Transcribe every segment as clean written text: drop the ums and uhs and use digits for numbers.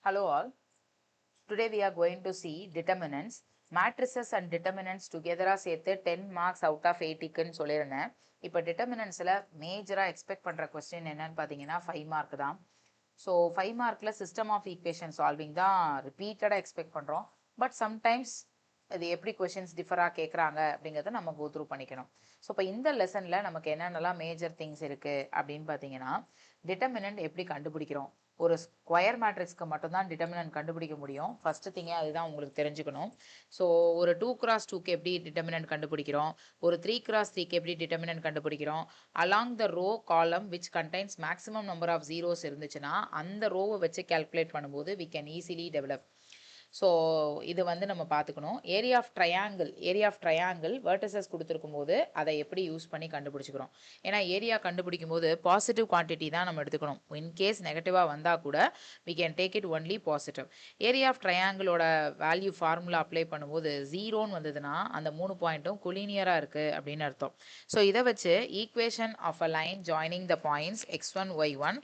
Hello all. Today we are going to see determinants. Matrices and determinants together சேர்த்து 10 marks out of 80 க்குன்னு சொல்லியிருந்தேன். இப்போ determinantsல மேஜரா expect பண்ற question என்னன்னு பார்த்தீங்கன்னா 5 மார்க் தான். ஸோ 5 மார்க்ல சிஸ்டம் ஆஃப் ஈக்குவேஷன் சால்விங் தான் ரிப்பீட்டடாக எக்ஸ்பெக்ட் பண்ணுறோம். பட் சம்டைம்ஸ் அது எப்படி கொஷின்ஸ் டிஃபராக கேட்குறாங்க அப்படிங்கிறத நம்ம கோ த்ரூ பண்ணிக்கணும். ஸோ இப்போ இந்த லெசனில் நமக்கு என்னென்னலாம் மேஜர் திங்ஸ் இருக்குது அப்படின்னு பார்த்தீங்கன்னா டிட்டர்மினன்ட் எப்படி கண்டுபிடிக்கிறோம். ஒரு ஸ்கொயர் மேட்ரிக்ஸ்க்கு மட்டும்தான் டிட்டர்மினன்ட் கண்டுபிடிக்க முடியும். ஃபர்ஸ்ட் திங்கே அதுதான் உங்களுக்கு தெரிஞ்சுக்கணும். ஸோ ஒரு 2x2க்கு எப்படி டிட்டர்மினன்ட் கண்டுபிடிக்கிறோம், ஒரு 3x3க்கு எப்படி டிட்டர்மினன்ட் கண்டுபிடிக்கிறோம், along the row column which contains maximum number of zeros இருந்துச்சுன்னா அந்த ரோவை வச்சு கேல்குலேட் பண்ணும்போது we can easily develop. So இது வந்து நம்ம பார்த்துக்கணும். ஏரியா ஆஃப் ட்ரையாங்கிள் வெர்டிசஸ் கொடுத்துருக்கும் போது அதை எப்படி யூஸ் பண்ணி கண்டுபிடிச்சிக்கிறோம். ஏன்னா ஏரியா கண்டுபிடிக்கும் போது பாசிட்டிவ் குவான்டிட்டி தான் நம்ம எடுத்துக்கணும். இன்கேஸ் நெகட்டிவாக வந்தால் கூட we can take it only positive. Area of ட்ரையாங்கிளோட வேல்யூ ஃபார்முலா அப்ளை பண்ணும்போது 0ன்னு வந்ததுன்னா அந்த 3 பாயிண்ட்டும் கொலினியராக இருக்குது அப்படின்னு அர்த்தம். ஸோ இதை வச்சு equation of a line joining the points x1 y1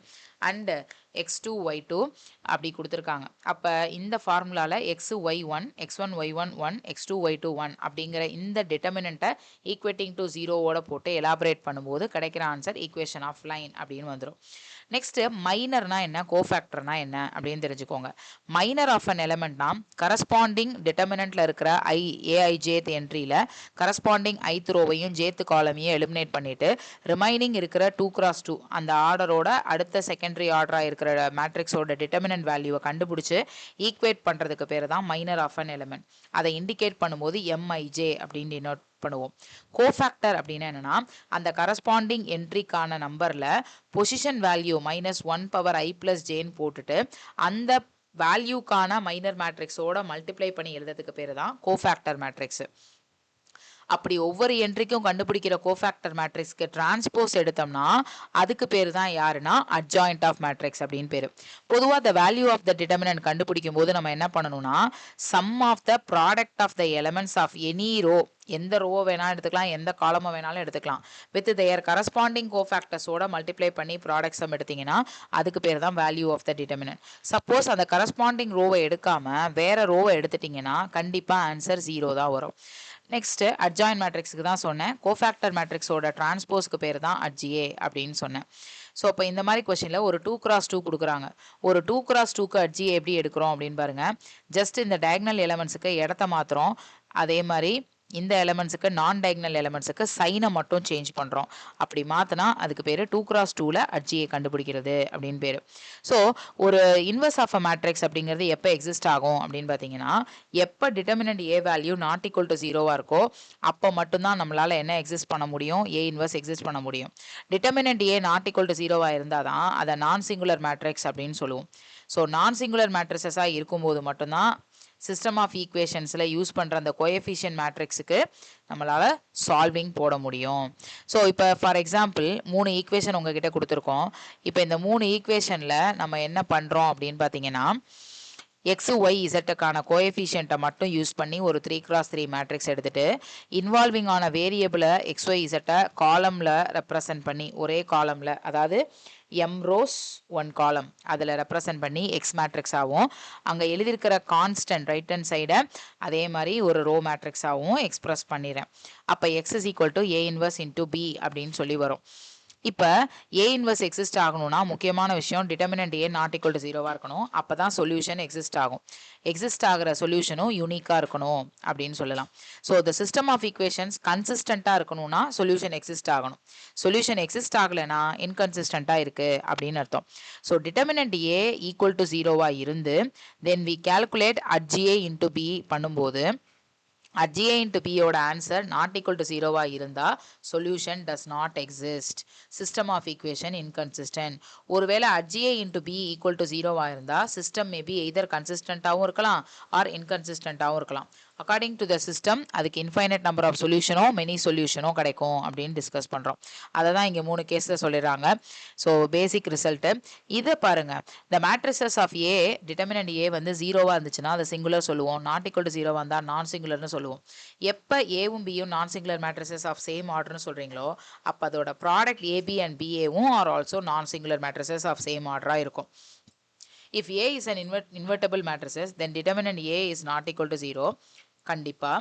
and x2 y2 அப்படி கொடுத்துருக்காங்க. அப்போ இந்த ஃபார்முலாவில் x1 y1 1 x2 y2 1 அப்படிங்கிற இந்த டிட்டர்மினண்ட்டை ஈக்குவேட்டிங் டு 0வோட போட்டு எலாபரேட் பண்ணும்போது கிடைக்கிற ஆன்சர் ஈக்குவேஷன் ஆஃப் லைன் அப்படின்னு வந்துடும். நெக்ஸ்ட் மைனர்னா என்ன, கோஃபேக்டர்னா என்ன அப்படின்னு தெரிஞ்சுக்கோங்க. மைனர் ஆஃப் அன் எலமெண்ட்னா கரஸ்பாண்டிங் டிட்டர்மினன்ட்ல இருக்கிற ஏஐ ஜேத் என்ட்ரியில கரஸ்பாண்டிங் ஐத் ரோவையும் ஜேத் காலமையும் எலிமினேட் பண்ணிட்டு ரிமைனிங் இருக்கிற 2x2 அந்த ஆர்டரோட அடுத்த செகண்டரி ஆர்டராக இருக்கிற மேட்ரிக்ஸோட டிட்டர்மினன்ட் வேல்யூவை கண்டுபிடிச்சு ஈக்குவேட் பண்ணுறதுக்கு பேர் தான் மைனர் ஆஃப் அன் எலமெண்ட். அதை இண்டிகேட் பண்ணும்போது எம்ஐஜே அப்படின்னு டினோட் பண்ணுவோம். கோஃபேக்டர் அப்படின்னு என்னன்னா அந்த கரஸ்பாண்டிங் என்ட்ரிக்கான நம்பர்ல பொசிஷன் வேல்யூ -1/i+jன்னு போட்டுட்டு அந்த வேல்யூக்கான மைனர் மேட்ரிக்ஸோட மல்டிப்ளை பண்ணி எழுதுறதுக்கு பேர் தான் கோஃபேக்டர் மேட்ரிக்ஸ். அப்படி ஒவ்வொரு என்ட்ரிக்கும் கண்டுபிடிக்கிற கோஃபேக்டர் மேட்ரிக்ஸ்க்கு டிரான்ஸ்போஸ் எடுத்தோம்னா அதுக்கு பேர் தான் யாருன்னா அட்ஜாயிண்ட் ஆஃப் மேட்ரிக்ஸ் அப்படின்னு பேர். பொதுவாக the value of the determinant கண்டுபிடிக்கும் போது நம்ம என்ன பண்ணணும்னா sum of the product of the elements of any row, எந்த ரோவை வேணாலும் எடுத்துக்கலாம், எந்த காலமை வேணாலும் எடுத்துக்கலாம், வித் தேர் கரஸ்பாண்டிங் கோஃபேக்டர்ஸோட மல்டிப்ளை பண்ணி ப்ராடக்ட் சம் எடுத்தீங்கன்னா அதுக்கு பேர் தான் value of the determinant. Suppose அந்த கரஸ்பாண்டிங் ரோவை எடுக்காம வேற ரோவை எடுத்துட்டீங்கன்னா கண்டிப்பாக ஆன்சர் 0 தான் வரும். நெக்ஸ்ட் அட்ஜாயின் மேட்ரிக்ஸுக்கு தான் சொன்னேன். கோஃபேக்டர் மேட்ரிக்ஸோட டிரான்ஸ்போஸ்க்கு பேர் தான் அட்ஜிஏ அப்படின்னு சொன்னேன். ஸோ இப்போ இந்த மாதிரி கொஸ்டினில் ஒரு 2x2 கொடுக்குறாங்க. ஒரு 2x2க்கு அட்ஜிஏ எப்படி எடுக்கிறோம் அப்படின்னு பாருங்க. ஜஸ்ட் இந்த டயக்னல் எலமெண்ட்ஸுக்கு இடத்த மாத்திரம், அதே மாதிரி இந்த எலமெண்ட்ஸுக்கு நான் டயக்னல் எலமெண்ட்ஸுக்கு சைனை மட்டும் சேஞ்ச் பண்ணுறோம். அப்படி மாற்றினா அதுக்கு பேர் 2x2ல அட்ஜிஏ கண்டுபிடிக்கிறது அப்படின்னு பேர். ஸோ ஒரு இன்வர்ஸ் ஆஃப் அ மேட்ரிக்ஸ் அப்படிங்கிறது எப்போ எக்ஸிஸ்ட் ஆகும் அப்படின்னு பார்த்தீங்கன்னா எப்போ determinant A value not equal to 0வா இருக்கோ அப்போ மட்டும்தான் நம்மளால் என்ன எக்ஸிஸ்ட் பண்ண முடியும், ஏ இன்வர்ஸ் எக்ஸிஸ்ட் பண்ண முடியும். Determinant A not equal to 0வா இருந்தால் தான் அதை நான் சிங்குலர் மேட்ரிக்ஸ் அப்படின்னு சொல்லுவோம். ஸோ நான் சிங்குலர் மேட்ரிக்ஸஸாக இருக்கும்போது மட்டும்தான் சிஸ்டம் ஆஃப் ஈக்குவேஷன்ஸில் யூஸ் பண்ணுற அந்த கோஎஃபிஷியன்ட் மேட்ரிக்ஸுக்கு நம்மளால் சால்விங் போட முடியும். ஸோ இப்போ ஃபார் எக்ஸாம்பிள் 3 ஈக்குவேஷன் உங்ககிட்ட கொடுத்துருக்கோம். இப்போ இந்த 3 ஈக்குவேஷனில் நம்ம என்ன பண்ணுறோம் அப்படின்னு பார்த்தீங்கன்னா எக்ஸ் ஒய் இசட்டுக்கான கோஎஃபிஷியண்ட்டை மட்டும் யூஸ் பண்ணி ஒரு 3x3 மேட்ரிக்ஸ் எடுத்துகிட்டு இன்வால்விங் ஆன வேரியபிளை எக்ஸ் ஒய் இசட்டை காலமில் ரெப்ரசன்ட் பண்ணி ஒரே காலமில், அதாவது m rows 1 column அதில் ரெப்ரசன்ட் பண்ணி எக்ஸ் மேட்ரிக்ஸ் ஆகும். அங்கே எழுதியிருக்கிற கான்ஸ்டன்ட் ரைட் ஹேண்ட் சைடை அதே மாதிரி ஒரு ரோ மேட்ரிக்ஸ் ஆகும் எக்ஸ்பிரஸ் பண்ணிடுறேன். அப்போ X is equal to A inverse into B அப்படின்னு சொல்லி வரும். இப்போ ஏ இன்வர்ஸ் எக்ஸிஸ்ட் ஆகணும்னா முக்கியமான விஷயம் determinant A not equal to 0வா இருக்கணும். அப்போ தான் சொல்யூஷன் எக்ஸிஸ்ட் ஆகும். எக்ஸிஸ்ட் ஆகிற சொல்யூஷனும் யூனிக்காக இருக்கணும் அப்படின்னு சொல்லலாம். So the system of equations கன்சிஸ்டண்ட்டாக இருக்கணும்னா சொல்யூஷன் எக்ஸிஸ்ட் ஆகணும். சொல்யூஷன் எக்ஸிஸ்ட் ஆகலைன்னா இன்கன்சிஸ்டண்ட்டாக இருக்குது அப்படின்னு அர்த்தம். So determinant A equal to 0வா இருந்து then we calculate adj A into B பண்ணும்போது அட்ஜிஏ இன்ட்டு பியோட ஆன்சர் நாட் ஈக்குவல் டு 0வா இருந்தால் solution does not exist, system of equation inconsistent. ஒருவேளை adj A into B equal to 0வா இருந்தால் சிஸ்டம் மேபி எய்தர் கன்சிஸ்டண்ட்டாகவும் இருக்கலாம் ஆர் இன்கன்சிஸ்டண்ட்டாகவும் இருக்கலாம். அக்கார்டிங் டு த சிஸ்டம் அதுக்கு இன்ஃபைனட் நம்பர் ஆஃப் சொல்யூஷனோ மெனி சொல்யூஷனோ கிடைக்கும் அப்படின்னு டிஸ்கஸ் பண்ணுறோம். அதை தான் இங்கே 3 கேஸில் சொல்லிடுறாங்க. ஸோ பேசிக் ரிசல்ட்டு இதை பாருங்கள். The matrices of A determinant A வந்து 0வா இருந்துச்சுன்னா அதை சிங்குலர் சொல்லுவோம், நாட் ஈக்குவல் டு 0வா இருந்தால் நான் சிங்குலர்னு சொல்லுவோம். எப்போ ஏவும் பியும் non singular matrices of same ஆர்டர்னு சொல்கிறீங்களோ அப்போ அதோட ப்ராடக்ட் ஏபி அண்ட் பிஏவும் are also non singular matrices of same ஆர்டராக இருக்கும். If A is an invertible matrices, then determinant A is not equal to 0. கண்டிப்பா.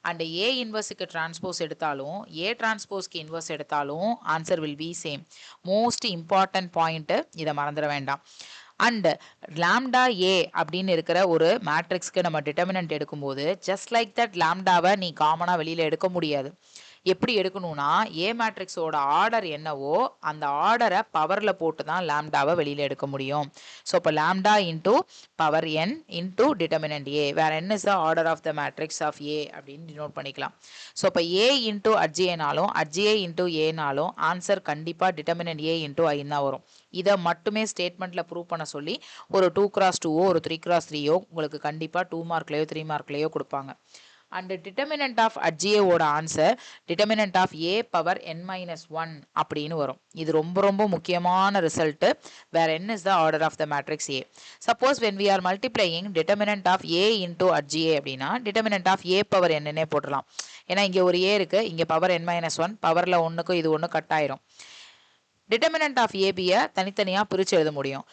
அண்ட் A இன்வர்ஸுக்கு டிரான்ஸ்போஸ் எடுத்தாலும் A டிரான்ஸ்போஸ்க்கு inverse எடுத்தாலும் answer will be same. Most important point, இதை மறந்துட வேண்டாம். And lambda ஏ அப்படின்னு இருக்கிற ஒரு மேட்ரிக்ஸ்க்கு நம்ம டிட்டர்மினன்ட் எடுக்கும்போது ஜஸ்ட் லைக் தட் லாம்டாவை நீ காமனாக வெளியில் எடுக்க முடியாது. எப்படி எடுக்கணும்னா ஏ மேட்ரிக்ஸோட ஆர்டர் என்னவோ அந்த ஆர்டரை பவரில் போட்டு தான் லாம்டாவை வெளியில் எடுக்க முடியும். ஸோ இப்போ lambda into power n into determinant A, வேற என்ன is the order of the matrix of A அப்படின்னு டினோட் பண்ணிக்கலாம். ஸோ இப்போ ஏ இன்டூ அட்ஜிஏனாலும் அட்ஜிஏ இன்டூ ஏனாலும் ஆன்சர் கண்டிப்பாக டிட்டர்மினன்ட் ஏ இன்டூ ஐன்னு தான் வரும். இதை மட்டுமே ஸ்டேட்மெண்ட்டில் ப்ரூவ் பண்ண சொல்லி ஒரு 2x2ஓ ஒரு 3x3ஓ உங்களுக்கு கண்டிப்பாக 2 மார்க்லேயோ 3 மார்க்லேயோ கொடுப்பாங்க. அண்ட் டிட்டர்மினன்ட் ஆஃப் அட்ஜிஏவோட answer determinant of A power n-1 அப்படின்னு வரும். இது ரொம்ப ரொம்ப முக்கியமான ரிசல்ட். வேற என்ன is the order of the matrix A. Suppose when we are multiplying determinant of A into adj A அப்படின்னா டிட்டர்மினன்ட் ஆஃப் ஏ பவர் என்னன்னே போடலாம். ஏன்னா இங்கே ஒரு ஏ இருக்கு, இங்கே பவர் n-1, பவரில் ஒன்றுக்கும் இது ஒன்று கட் ஆயிரும். டிட்டர்மினன்ட் ஆஃப் ஏபியை தனித்தனியாக பிரித்து எழுத முடியும்.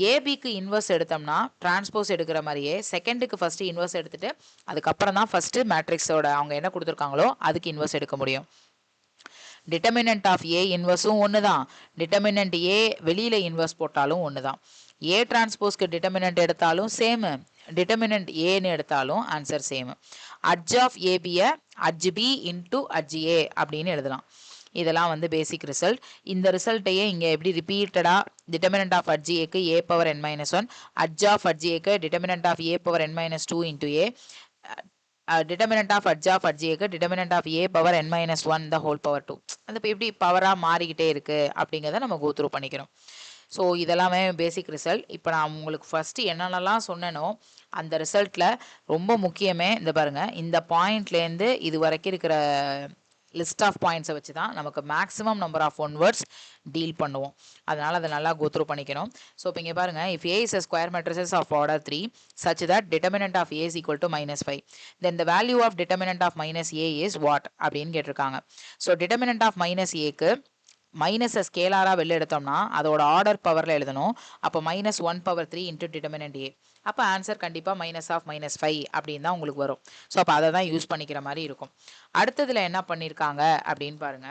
ஏபிக்கு இன்வர்ஸ் எடுத்தோம்னா டிரான்ஸ்போஸ் எடுக்கிற மாதிரியே செகண்டுக்கு ஃபர்ஸ்ட் இன்வர்ஸ் எடுத்துட்டு அதுக்கப்புறம் தான் ஃபர்ஸ்ட் மேட்ரிக்ஸோட அவங்க என்ன கொடுத்துருக்காங்களோ அதுக்கு இன்வர்ஸ் எடுக்க முடியும். டிட்டர்மினன்ட் ஆஃப் ஏ இன்வர்ஸும் ஒன்று தான், டிட்டர்மினன்ட் ஏ வெளியில் இன்வர்ஸ் போட்டாலும் ஒன்று தான். ஏ டிரான்ஸ்போஸ்க்கு டிட்டர்மினன்ட் எடுத்தாலும் சேமு, டிட்டர்மினன்ட் ஏன்னு எடுத்தாலும் ஆன்சர் சேமு. அட்ஜ் ஆஃப் ஏபியை adj B into adj A அப்படின்னு எழுதலாம். இதெல்லாம் வந்து பேசிக் ரிசல்ட். இந்த ரிசல்ட்டையே இங்கே எப்படி ரிப்பீட்டடாக டிட்டர்மினன்ட் ஆஃப் அட்ஜிஏக்கு A power n-1, adj of அட்ஜிஏக்கு determinant of A power n-2 into A, determinant of அட்ஜிஏக்கு determinant of A power n-1 the whole power 2. அது இப்போ எப்படி பவராக மாறிக்கிட்டே இருக்கு அப்படிங்கிறத நம்ம கோ த்ரூ பண்ணிக்கிறோம். ஸோ இதெல்லாமே பேசிக் ரிசல்ட். இப்போ நான் உங்களுக்கு ஃபஸ்ட்டு என்னென்னலாம் சொன்னேனோ அந்த ரிசல்ட்டில் ரொம்ப முக்கியமே இந்த பாருங்கள், இந்த பாயிண்ட்லேருந்து இது வரைக்கும் இருக்கிற லிஸ்ட் ஆஃப் பாயிண்ட்ஸை வச்சு தான் நமக்கு maximum number of one words deal பண்ணுவோம். அதனால் அதை நல்லா கோத்ரூ பண்ணிக்கணும். ஸோ இப்போ இங்கே பாருங்கள், if A is a square matrices of order 3 such that determinant of a is equal to -5, then the value of determinant of -a is what அப்படின்னு கேட்டிருக்காங்க. ஸோ டிட்டர்மினன்ட் ஆஃப் -aக்கு மைனஸை ஸ்கேலாராக வெளில எடுத்தோம்னா அதோட ஆர்டர் பவரில் எழுதணும். அப்போ -1 பவர் 3 இன்ட்டு டிட்டர்மினன்ட் ஏ. அப்போ ஆன்சர் கண்டிப்பாக -5 அப்படின்னு தான் உங்களுக்கு வரும். ஸோ அப்போ அதை தான் யூஸ் பண்ணிக்கிற மாதிரி இருக்கும். அடுத்ததில் என்ன பண்ணியிருக்காங்க அப்படின்னு பாருங்க.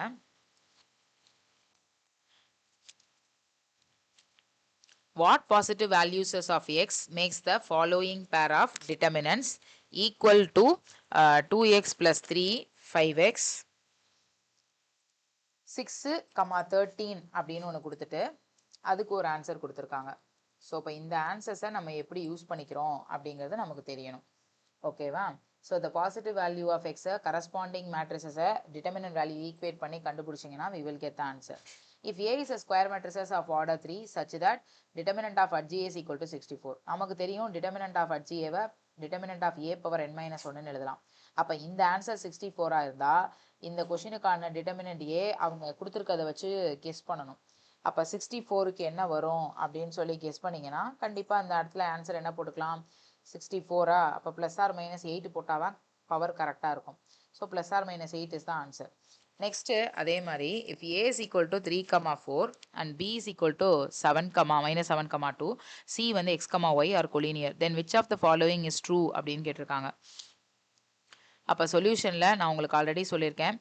What positive values of x makes the following pair of determinants equal to 2x plus 3, 5x, 6, அப்படின்னு ஒன்று கொடுத்துட்டு அதுக்கு ஒரு ஆன்சர் கொடுத்துருக்காங்க. ஸோ இப்போ இந்த ஆன்சர்ஸை நம்ம எப்படி யூஸ் பண்ணிக்கிறோம் அப்படிங்கிறது நமக்கு தெரியணும். ஓகேவா? So the positive value of x corresponding மேட்ரிசஸை டிட்டர்மினன்ட் வேல்யூ ஈக்குவேட் பண்ணி கண்டுபிடிச்சிங்கன்னா we will get the answer. If A is a square matrices of order 3 such that determinant of HG is equal to 64. நமக்கு தெரியும் determinant of HGவை determinant of A power n-1 எழுதலாம். அப்போ இந்த answer 64 இருந்தா இந்த கொஷினுக்கான determinant ஏ அவங்க கொடுத்துருக்கதை வச்சு கெஸ் பண்ணணும். அப்போ 64க்கு என்ன வரும் அப்படின்னு சொல்லி கெஸ் பண்ணிங்கன்னா கண்டிப்பாக அந்த இடத்துல ஆன்சர் என்ன போட்டுக்கலாம், 64. அப்போ +or-8 போட்டால் பவர் கரெக்டாக இருக்கும். ஸோ +or-8 இஸ் தான் ஆன்சர். நெக்ஸ்ட்டு அதே மாதிரி if A is equal to 3, 4 and B is equal to 7, -7, 2, C வந்து x, y are collinear, then which of the following is true அப்படின்னு கேட்டிருக்காங்க. அப்போ சொல்யூஷனில் நான் உங்களுக்கு ஆல்ரெடி சொல்லியிருக்கேன்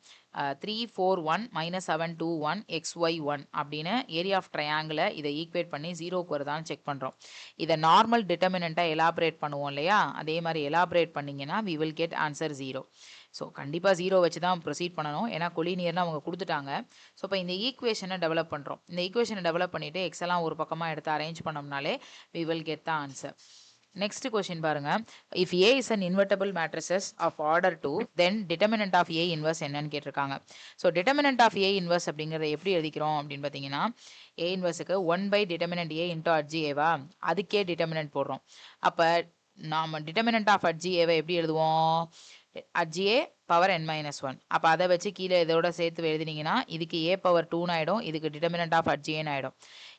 3, 4, 1, -7, 2, 1, x, y, 1 அப்படின்னு ஏரியா ஆஃப் ட்ரையாங்கிளை இதை ஈக்குவேட் பண்ணி 0க்கு வருதான்னு செக் பண்ணுறோம். இதை நார்மல் டிட்டர்மினண்ட்டாக எலாபரேட் பண்ணுவோம் இல்லையா, அதே மாதிரி எலாபரேட் பண்ணிங்கன்னா we will get answer 0. So கண்டிப்பாக 0 வச்சு தான் ப்ரொசீட் பண்ணணும், ஏன்னா கொலினியர்னு அவங்க கொடுத்துட்டாங்க. ஸோ இப்போ இந்த ஈக்குவேஷனை டெவலப் பண்ணுறோம். இந்த ஈக்குவேஷனை டெவலப் பண்ணிவிட்டு எக்ஸெல்லாம் ஒரு பக்கமாக எடுத்து அரேஞ்ச் பண்ணோம்னாலே we will get the answer. Next question பாருங்க. If A is an invertible matrices of order 2 then determinant of A inverse என்னன்னு கேட்டிருக்காங்க. So determinant of A inverse அப்படிங்கிறத எப்படி எழுதிக்கிறோம் அப்படின்னு பார்த்தீங்கன்னா, ஏ இன்வர்ஸுக்கு 1 டிட்டர்மினன்ட் ஏ இன்டூ அட்ஜிஏவா, அதுக்கே டிட்டர்மினன்ட் போடுறோம். அப்போ நாம் டிட்டர்மினன்ட் ஆஃப் அட்ஜிஏவை எப்படி எழுதுவோம், அட்ஜிஏ பவர் n-1. அப்போ அதை வச்சு கீழே இதோட சேர்த்து எழுதினீங்கன்னா இதுக்கு ஏ பவர் 2 ஆகிடும், இதுக்கு டிட்டர்மினன்ட் ஆஃப் அட்ஜிஏன்னு ஆகிடும்.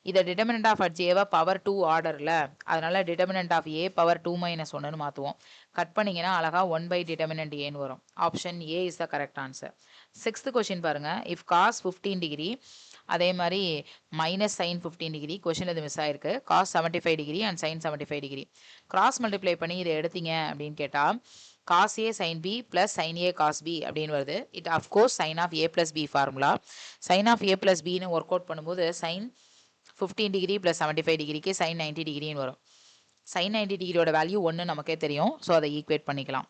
இதை டிட்டர்மினன்ட் ஆஃப் அட்ஜிஏவை பவர் 2 ஆர்டரில், அதனால டிட்டர்மினன்ட் ஆஃப் ஏ பவர் 2-1 மாற்றுவோம். கட் பண்ணிங்கன்னா அழகா 1 டிட்டர்மினன்ட் ஏன்னு வரும். Option A is the correct answer. 6th question பாருங்க. இஃப் காஸ் 15 டிகிரி அதே மாதிரி மைனஸ் சைன் 15 டிகிரி கொஷின் இது மிஸ் ஆயிருக்கு. Cos 75 degree and sine 75 degree cross multiply பண்ணி இதை எடுத்தீங்க அப்படின்னு கேட்டால் cos A sin B plus sin A cos B அப்படின்னு வருது. It of course sine of A plus B formula. Sine of A plus Bன்னு ஒர்க் அவுட் பண்ணும்போது சைன் 15 டிகிரி ப்ளஸ் 75 டிகிரிக்கு சைன் 90 டிகிரின்னு வரும். சைன் 90 டிகிரியோட வேல்யூ 1 நமக்கே தெரியும். ஸோ அதை ஈக்குவேட் பண்ணிக்கலாம்.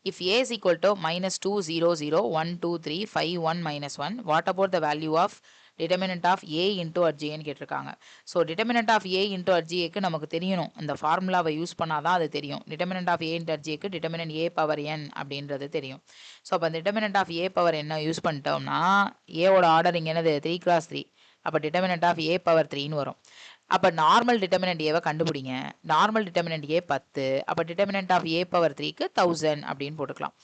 If A is equal to minus 2, 0, 0, 1, 2, 3, 5, 1, minus 1, what about the value of determinant of A into RGன்னு கேட்டிருக்காங்க. So determinant of A into RGக்கு நமக்கு தெரியணும். இந்த ஃபார்முலாவை யூஸ் பண்ணாதான் அது தெரியும். determinant of A into RGக்கு determinant A power n அப்படின்றது தெரியும். ஸோ அப்போ determinant of A power n use பண்ணிட்டோம்னா ஏவோட ஆர்டர் இங்கே என்னது 3 cross 3. அப்போ determinant of A power 3ன்னு வரும். அப்போ நார்மல் டிட்டர்மினன்ட் ஏவை கண்டுபிடிங்க. நார்மல் டிட்டர்மினன்ட் ஏ 10. அப்போ டிட்டர்மினன்ட் ஆஃப் ஏ பவர் 3க்கு 1000 அப்படின்னு போட்டுக்கலாம்.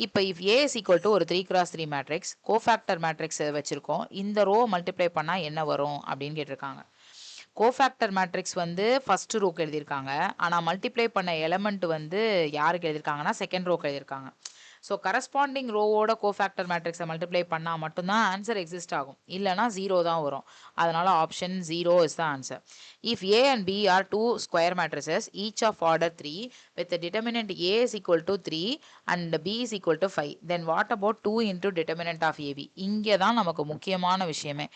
இப்போ if A is equal to ஒரு 3x3 மேட்ரிக்ஸ் கோஃபேக்டர் மேட்ரிக்ஸ் வச்சிருக்கோம். இந்த ரோ மல்டிப்ளை பண்ணால் என்ன வரும் அப்படின்னு கேட்டிருக்காங்க. கோஃபேக்டர் மேட்ரிக்ஸ் வந்து ஃபர்ஸ்ட் ரோக்கு எழுதியிருக்காங்க. ஆனால் மல்டிப்ளை பண்ண எலமெண்ட் வந்து யாருக்கு எழுதியிருக்காங்கன்னா செகண்ட் ரோக்கு எழுதியிருக்காங்க. ஸோ கரஸ்பாண்டிங் ரோவோட கோஃபேக்டர் மேட்ரிக்ஸை மல்டிப்ளை பண்ணால் மட்டும்தான் ஆன்சர் எக்ஸிஸ்ட் ஆகும். இல்லைனா 0 தான் வரும். அதனால option 0 is the answer. If A and B are 2 square matrices each of order 3 with determinant A is equal to 3 and B is equal to 5 then what about 2 into determinant of AB. இங்கே தான் நமக்கு முக்கியமான விஷயமே.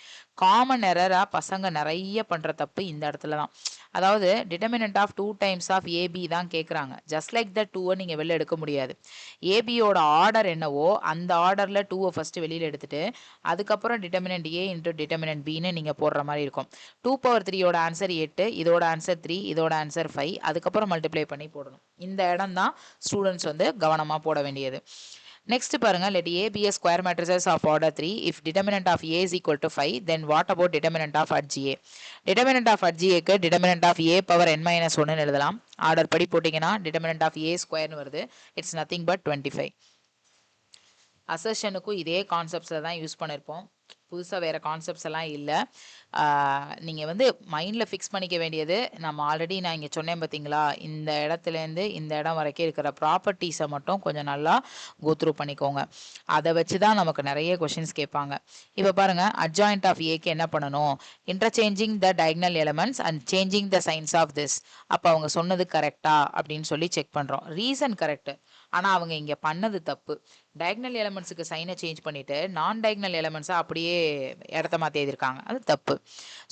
Common எரராக பசங்க நிறைய பண்ணுற தப்பு இந்த இடத்துல தான். அதாவது determinant of 2 times of AB தான் கேட்குறாங்க. ஜஸ்ட் லைக் த 2வை நீங்கள் வெளில எடுக்க முடியாது. ஏபியோட ஆர்டர் என்னவோ அந்த ஆர்டரில் 2வை ஃபஸ்ட்டு வெளியில் எடுத்துட்டு அதுக்கப்புறம் டிட்டர்மினன்ட் ஏ இன்டூ டிட்டர்மினன்ட் பின்னு நீங்கள் போடுற மாதிரி இருக்கும். 2 பவர் 3யோட ஆன்சர் 8, இதோட ஆன்சர் 3, இதோட ஆன்சர் 5, அதுக்கப்புறம் மல்டிப்ளை பண்ணி போடணும். இந்த இடம் தான் ஸ்டூடெண்ட்ஸ் வந்து கவனமாக போட வேண்டியது. Next பாருங்க, let A be a square matrices of order 3 if determinant of A is equal to 5 then what about determinant of RGA. determinant of RGA க்கு determinant of A power n minus 1 எழுதலாம். Order படி போட்டிங்கன்னா determinant of A square வருது. It's nothing but 25. அசர்ஷனுக்கும் இதே கான்செப்ட்ஸில் தான் use பண்ணியிருப்போம். புதுசாக வேறு கான்செப்ட்ஸ் எல்லாம் இல்லை. நீங்கள் வந்து மைண்டில் ஃபிக்ஸ் பண்ணிக்க வேண்டியது நம்ம ஆல்ரெடி நான் இங்கே சொன்னேன் பார்த்தீங்களா, இந்த இடத்துலேருந்து இந்த இடம் வரைக்கும் இருக்கிற ப்ராப்பர்ட்டிஸை மட்டும் கொஞ்சம் நல்லா கோத்ரூ பண்ணிக்கோங்க. அதை வச்சு தான் நமக்கு நிறைய கொஷின்ஸ் கேட்பாங்க. இப்போ பாருங்கள், அட்ஜாயிண்ட் ஆஃப் ஏக்கு என்ன பண்ணணும், interchanging the diagonal elements and changing the signs of this. அப்போ அவங்க சொன்னது கரெக்டா அப்படின்னு சொல்லி செக் பண்ணுறோம். ரீசன் கரெக்டு, ஆனால் அவங்க இங்கே பண்ணது தப்பு. டயகனல் எலமெண்ட்ஸுக்கு சைனை சேஞ்ச் பண்ணிவிட்டு நான் டயகனல் எலமெண்ட்ஸை அப்படியே இடத்த மாற்றி எழுதியிருக்காங்க. அது தப்பு.